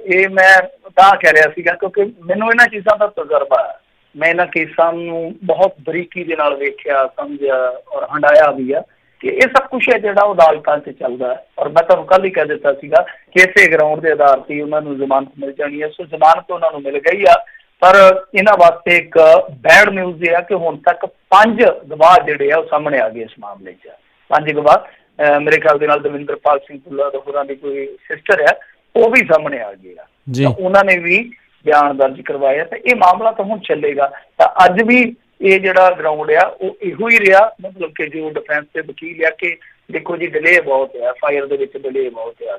ਇਹ ਮੈਂ ਤਾਂ ਕਹਿ ਰਿਹਾ ਸੀਗਾ ਕਿਉਂਕਿ ਮੈਨੂੰ ਇਹਨਾਂ ਚੀਜ਼ਾਂ ਦਾ ਤਜਰਬਾ ਹੈ। ਮੈਂ ਇਹਨਾਂ ਕੇਸਾਂ ਨੂੰ ਬਹੁਤ ਬਰੀਕੀ ਦੇ ਨਾਲ ਵੇਖਿਆ, ਸਮਝਿਆ ਔਰ ਹੰਡਾਇਆ ਵੀ ਆ ਕਿ ਇਹ ਸਭ ਕੁਛ ਹੈ ਜਿਹੜਾ ਉਹ ਅਦਾਲਤਾਂ 'ਚ ਚੱਲਦਾ ਹੈ। ਔਰ ਮੈਂ ਤੁਹਾਨੂੰ ਕੱਲ੍ਹ ਹੀ ਕਹਿ ਦਿੱਤਾ ਸੀਗਾ ਕਿ ਇਸੇ ਗਰਾਊਂਡ ਦੇ ਆਧਾਰ 'ਤੇ ਉਹਨਾਂ ਨੂੰ ਜ਼ਮਾਨਤ ਮਿਲ ਜਾਣੀ ਹੈ। ਸੋ ਜ਼ਮਾਨਤ ਉਹਨਾਂ ਨੂੰ ਮਿਲ ਗਈ ਆ। ਪਰ ਇਹਨਾਂ ਵਾਸਤੇ ਇੱਕ ਬੈਡ ਨਿਊਜ਼ ਇਹ ਆ ਕਿ ਹੁਣ ਤੱਕ 5 ਗਵਾਹ ਜਿਹੜੇ ਆ ਉਹ ਸਾਹਮਣੇ ਆ ਗਏ ਇਸ ਮਾਮਲੇ 'ਚ। 5 ਗਵਾਹ ਮੇਰੇ ਖਿਆਲ ਦੇ ਨਾਲ ਦਵਿੰਦਰਪਾਲ ਸਿੰਘ ਭੁੱਲਰ ਹੋਰਾਂ ਦੀ ਕੋਈ ਸਿਸਟਰ ਹੈ, ਉਹ ਵੀ ਸਾਹਮਣੇ ਆ ਗਏ ਆ। ਉਹਨਾਂ ਨੇ ਵੀ ਬਿਆਨ ਦਰਜ ਕਰਵਾਇਆ ਤੇ ਇਹ ਮਾਮਲਾ ਤਾਂ ਹੁਣ ਚੱਲੇਗਾ। ਤਾਂ ਅੱਜ ਵੀ ਇਹ ਜਿਹੜਾ ਗਰਾਊਂਡ ਆ ਉਹ ਇਹੋ ਹੀ ਰਿਹਾ, ਮਤਲਬ ਕਿ ਜੋ ਡਿਫੈਂਸ ਦੇ ਵਕੀਲ ਆ ਕਿ ਦੇਖੋ ਜੀ ਡਿਲੇ ਬਹੁਤ ਆ, FIR ਦੇ ਵਿੱਚ ਡਿਲੇ ਬਹੁਤ ਆ।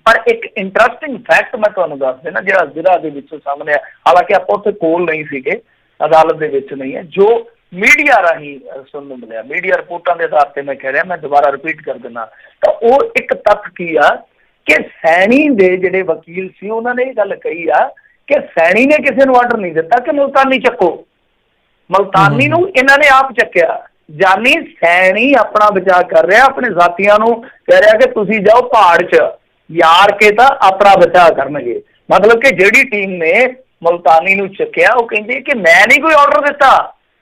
ਪਰ ਇੱਕ ਇੰਟਰਸਟਿੰਗ ਫੈਕਟ ਮੈਂ ਤੁਹਾਨੂੰ ਦੱਸ ਦੇਣਾ ਜਿਹੜਾ ਜ਼ਿਲ੍ਹਾ ਦੇ ਵਿੱਚੋਂ ਸਾਹਮਣੇ ਆ, ਹਾਲਾਂਕਿ ਆਪਾਂ ਉੱਥੇ ਕੋਲ ਨਹੀਂ ਸੀਗੇ, ਅਦਾਲਤ ਦੇ ਵਿੱਚ ਨਹੀਂ ਹੈ, ਜੋ ਮੀਡੀਆ ਰਾਹੀਂ ਸੁਣਨ ਨੂੰ ਮਿਲਿਆ, ਮੀਡੀਆ ਰਿਪੋਰਟਾਂ ਦੇ ਆਧਾਰ ਤੇ ਮੈਂ ਕਹਿ ਰਿਹਾ, ਮੈਂ ਦੁਬਾਰਾ ਰਿਪੀਟ ਕਰ ਦਿੰਦਾ। ਤਾਂ ਉਹ ਇੱਕ ਤੱਥ ਕੀ ਆ ਕਿ ਸੈਣੀ ਦੇ ਜਿਹੜੇ ਵਕੀਲ ਸੀ ਉਹਨਾਂ ਨੇ ਇਹ ਗੱਲ ਕਹੀ ਆ ਕਿ ਸੈਣੀ ਨੇ ਕਿਸੇ ਨੂੰ ਆਰਡਰ ਨਹੀਂ ਦਿੱਤਾ ਕਿ ਮੁਲਤਾਨੀ ਚੱਕੋ, ਮੁਲਤਾਨੀ ਨੂੰ ਇਹਨਾਂ ਨੇ ਆਪ ਚੱਕਿਆ। ਜਾਨੀ ਸੈਣੀ ਆਪਣਾ ਬਚਾਅ ਕਰ ਰਿਹਾ, ਆਪਣੇ ਸਾਥੀਆਂ ਨੂੰ ਕਹਿ ਰਿਹਾ ਕਿ ਤੁਸੀਂ ਜਾਓ ਪਹਾੜ 'ਚ ਯਾਰ ਕੇ ਤਾਂ ਆਪਣਾ ਬਚਾਅ ਕਰਨਗੇ। ਮਤਲਬ ਕਿ ਜਿਹੜੀ ਟੀਮ ਨੇ ਮੁਲਤਾਨੀ ਨੂੰ ਚੱਕਿਆ ਉਹ ਕਹਿੰਦੇ ਕਿ ਮੈਂ ਨਹੀਂ ਕੋਈ ਆਰਡਰ ਦਿੱਤਾ,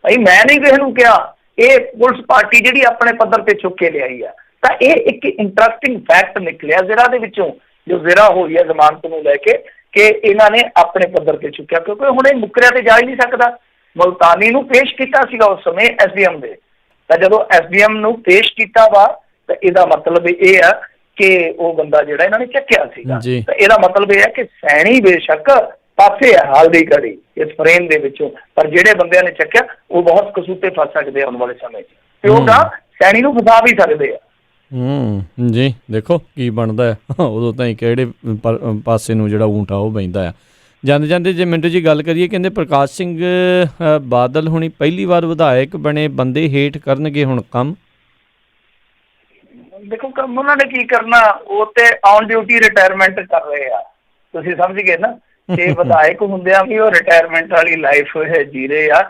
ਭਾਈ ਮੈਂ ਨਹੀਂ ਕਿਸੇ ਨੂੰ ਕਿਹਾ, ਇਹ ਪੁਲਿਸ ਪਾਰਟੀ ਜਿਹੜੀ ਆਪਣੇ ਪੱਧਰ ਤੇ ਚੁੱਕ ਕੇ ਲਿਆਈ ਆ। ਤਾਂ ਇਹ ਇੱਕ ਇੰਟਰਸਟਿੰਗ ਫੈਕਟ ਨਿਕਲਿਆ ਜ਼ਰਾ ਦੇ ਵਿੱਚੋਂ, ਜੋ ਜ਼ਰਾ ਹੋਈ ਹੈ ਜ਼ਮਾਨਤ ਨੂੰ ਲੈ ਕੇ, ਕਿ ਇਹਨਾਂ ਨੇ ਆਪਣੇ ਪੱਧਰ ਤੇ ਚੁੱਕਿਆ, ਕਿਉਂਕਿ ਹੁਣ ਇਹ ਮੁੱਕਰਿਆ ਤੇ ਜਾ ਹੀ ਨਹੀਂ ਸਕਦਾ। ਮੁਲਤਾਨੀ ਨੂੰ ਪੇਸ਼ ਕੀਤਾ ਸੀਗਾ ਉਸ ਸਮੇਂ SDM ਦੇ, ਤਾਂ ਜਦੋਂ SDM ਨੂੰ ਪੇਸ਼ ਕੀਤਾ ਵਾ ਤਾਂ ਇਹਦਾ ਮਤਲਬ ਇਹ ਆ ਕਿ ਉਹ ਬੰਦਾ ਜਿਹੜਾ ਇਹਨਾਂ ਨੇ ਚੱਕਿਆ ਸੀਗਾ। ਤਾਂ ਇਹਦਾ ਮਤਲਬ ਇਹ ਹੈ ਕਿ ਸੈਣੀ ਬੇਸ਼ੱਕ ਪਾਸੇ ਹੈ ਹਾਲ ਦੀ ਘੜੀ ਇਸ ਫਰੇਮ ਦੇ ਵਿੱਚੋਂ, ਪਰ ਜਿਹੜੇ ਬੰਦਿਆਂ ਨੇ ਚੱਕਿਆ ਉਹ ਬਹੁਤ ਕਸੂਤੇ ਫਸ ਸਕਦੇ ਆ ਆਉਣ ਵਾਲੇ ਸਮੇਂ 'ਚ, ਤੇ ਉਹ ਤਾਂ ਸੈਣੀ ਨੂੰ ਫਸਾ ਵੀ ਸਕਦੇ ਆ। ਜੀ ਦੇਖੋ ਕੀ ਬਣਦਾ ਹੈ, ਉਦੋਂ ਤਾਂ ਕਿਹੜੇ ਪਾਸੇ ਨੂੰ ਜਿਹੜਾ ਊਂਠ ਆ ਉਹ ਬਹਿੰਦਾ ਆ। ਜਾਂਦੇ ਜਾਂਦੇ ਜੇ ਮਿੰਟੂ ਜੀ ਗੱਲ ਕਰੀਏ, ਕਹਿੰਦੇ ਪ੍ਰਕਾਸ਼ ਸਿੰਘ ਬਾਦਲ ਹੁਣੀ ਪਹਿਲੀ ਵਾਰ ਵਿਧਾਇਕ ਬਣੇ, ਬੰਦੇ ਹੇਠ ਕਰਨਗੇ ਹੁਣ ਕੰਮ। ਦੇਖੋ ਕੰਮ ਉਹਨਾਂ ਨੇ ਕੀ ਕਰਨਾ, ਉਹ ਤੇ ਔਨ ਡਿਊਟੀ ਰਿਟਾਇਰਮੈਂਟ ਕਰ ਰਹੇ ਆ, ਤੁਸੀਂ ਸਮਝ ਗਏ ਨਾ। ਤੇ ਵਿਧਾਇਕ ਹੁੰਦਿਆਂ ਵੀ ਉਹ ਰਿਟਾਇਰਮੈਂਟ ਵਾਲੀ ਲਾਈਫ ਜੀ ਰਹੇ ਆ,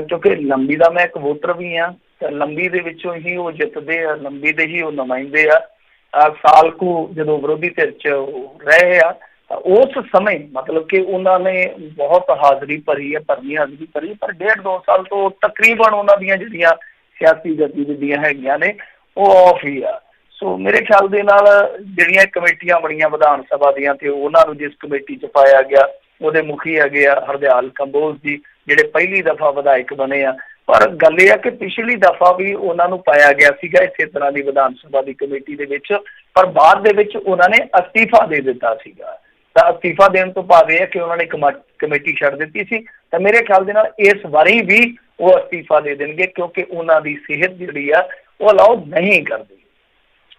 ਕਿਉਂਕਿ ਲੰਬੀ ਦਾ ਮੈਂ ਇੱਕ ਵੋਟਰ ਵੀ ਹਾਂ, ਤਾਂ ਲੰਬੀ ਦੇ ਵਿੱਚੋਂ ਹੀ ਉਹ ਜਿੱਤਦੇ ਆ, ਲੰਬੀ ਦੇ ਹੀ ਉਹ ਨੁਮਾਇੰਦੇ ਆ। ਸਾਲ ਕੁ ਜਦੋਂ ਵਿਰੋਧੀ ਧਿਰ 'ਚ ਰਹੇ ਆ ਉਸ ਸਮੇਂ ਮਤਲਬ ਕਿ ਉਹਨਾਂ ਨੇ ਬਹੁਤ ਹਾਜ਼ਰੀ ਭਰੀ ਹੈ, ਭਰਵੀਂ ਹਾਜ਼ਰੀ ਭਰੀ, ਪਰ 1.5-2 ਸਾਲ ਤੋਂ ਤਕਰੀਬਨ ਉਹਨਾਂ ਦੀਆਂ ਜਿਹੜੀਆਂ ਸਿਆਸੀ ਗਤੀਵਿਧੀਆਂ ਹੈਗੀਆਂ ਨੇ ਉਹ ਆਫ ਹੀ ਆ। ਸੋ ਮੇਰੇ ਖਿਆਲ ਦੇ ਨਾਲ ਜਿਹੜੀਆਂ ਕਮੇਟੀਆਂ ਬਣੀਆਂ ਵਿਧਾਨ ਸਭਾ ਦੀਆਂ, ਤੇ ਉਹਨਾਂ ਨੂੰ ਜਿਸ ਕਮੇਟੀ 'ਚ ਪਾਇਆ ਗਿਆ ਉਹਦੇ ਮੁਖੀ ਹੈਗੇ ਆ ਹਰਦਿਆਲ ਕੰਬੋਜ ਜੀ, ਜਿਹੜੇ ਪਹਿਲੀ ਦਫਾ ਵਿਧਾਇਕ ਬਣੇ ਆ। ਪਰ ਗੱਲ ਇਹ ਆ ਕਿ ਪਿਛਲੀ ਦਫਾ ਵੀ ਉਹਨਾਂ ਨੂੰ ਪਾਇਆ ਗਿਆ ਸੀਗਾ ਇਸੇ ਤਰ੍ਹਾਂ ਦੀ ਵਿਧਾਨ ਸਭਾ ਦੀ ਕਮੇਟੀ ਦੇ ਵਿੱਚ, ਪਰ ਬਾਅਦ ਦੇ ਵਿੱਚ ਉਹਨਾਂ ਨੇ ਅਸਤੀਫਾ ਦੇ ਦਿੱਤਾ ਸੀਗਾ। ਤਾਂ ਅਸਤੀਫਾ ਦੇਣ ਤੋਂ ਬਾਅਦ ਇਹ ਹੈ ਕਿ ਉਹਨਾਂ ਨੇ ਕਮੇਟੀ ਛੱਡ ਦਿੱਤੀ ਸੀ। ਤਾਂ ਮੇਰੇ ਖਿਆਲ ਦੇ ਨਾਲ ਇਸ ਵਾਰੀ ਵੀ ਉਹ ਅਸਤੀਫਾ ਦੇ ਦੇਣਗੇ, ਕਿਉਂਕਿ ਉਹਨਾਂ ਦੀ ਸਿਹਤ ਜਿਹੜੀ ਆ ਉਹ ਅਲਾਓ ਨਹੀਂ ਕਰਦੀ।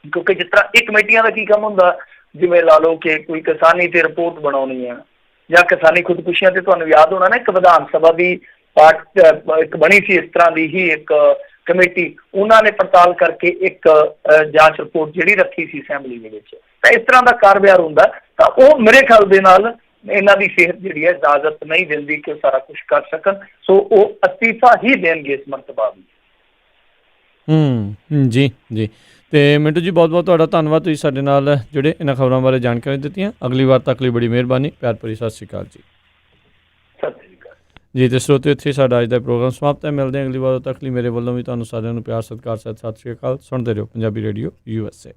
ਕਿਉਂਕਿ ਜਿਸ ਤਰ੍ਹਾਂ ਇਹ ਕਮੇਟੀਆਂ ਦਾ ਕੀ ਕੰਮ ਹੁੰਦਾ, ਜਿਵੇਂ ਲਾ ਲਓ ਕਿ ਕੋਈ ਕਿਸਾਨੀ ਤੇ ਰਿਪੋਰਟ ਬਣਾਉਣੀ ਆ ਜਾਂ ਕਿਸਾਨੀ ਖੁਦਕੁਸ਼ੀਆਂ ਤੇ, ਤੁਹਾਨੂੰ ਯਾਦ ਹੋਣਾ ਨਾ ਇੱਕ ਵਿਧਾਨ ਸਭਾ ਦੀ ਇੱਕ ਬਣੀ ਸੀ ਇਸ ਤਰ੍ਹਾਂ ਦੀ ਹੀ ਇੱਕ ਕਮੇਟੀ, ਉਹਨਾਂ ਨੇ ਪੜਤਾਲ ਕਰਕੇ ਇੱਕ ਜਾਂਚ ਰਿਪੋਰਟ ਜਿਹੜੀ ਰੱਖੀ ਸੀ ਅਸੈਂਬਲੀ ਦੇ ਵਿੱਚ। ਤਾਂ ਇਸ ਤਰ੍ਹਾਂ ਦਾ ਕਾਰਵਾਰ ਹੁੰਦਾ, ਤਾਂ ਉਹ ਮੇਰੇ ਖਿਆਲ ਦੇ ਨਾਲ ਇਹਨਾਂ ਦੀ ਸਿਹਤ ਜਿਹੜੀ ਹੈ ਇਜਾਜ਼ਤ ਨਹੀਂ ਦਿੰਦੀ ਕਿ ਉਹ ਸਾਰਾ ਕੁਛ ਕਰ ਸਕਣ, ਸੋ ਉਹ ਅਸਤੀਫਾ ਹੀ ਦੇਣਗੇ ਇਸ ਮਰਤਬਾ ਵੀ। ਜੀ ਜੀ। ਤੇ ਮਿੰਟੂ ਜੀ ਬਹੁਤ ਬਹੁਤ ਤੁਹਾਡਾ ਧੰਨਵਾਦ, ਤੁਸੀਂ ਸਾਡੇ ਨਾਲ ਜਿਹੜੇ ਇਹਨਾਂ ਖਬਰਾਂ ਬਾਰੇ ਜਾਣਕਾਰੀ ਦਿੱਤੀਆਂ। ਅਗਲੀ ਵਾਰ ਤੱਕ ਲਈ ਬੜੀ ਮਿਹਰਬਾਨੀ, ਪਿਆਰ ਭਰੀ ਸਤਿ ਸ਼੍ਰੀ ਅਕਾਲ ਜੀ। ਸਤਿ ਸ਼੍ਰੀ ਅਕਾਲ ਜੀ। ਤੇ ਸਰੋਤਿਓ ਇੱਥੇ ਸਾਡਾ ਅੱਜ ਦਾ ਪ੍ਰੋਗਰਾਮ ਸਮਾਪਤ ਹੈ। ਮਿਲਦੇ ਹਾਂ ਅਗਲੀ ਵਾਰ ਤੱਕ ਲਈ ਮੇਰੇ ਵੱਲੋਂ ਵੀ ਤੁਹਾਨੂੰ ਸਾਰਿਆਂ ਨੂੰ ਪਿਆਰ ਸਤਿਕਾਰ ਸਤਿ ਸ਼੍ਰੀ ਅਕਾਲ। ਸੁਣਦੇ ਰਹੋ ਪੰਜਾਬੀ ਰੇਡੀਓ USA।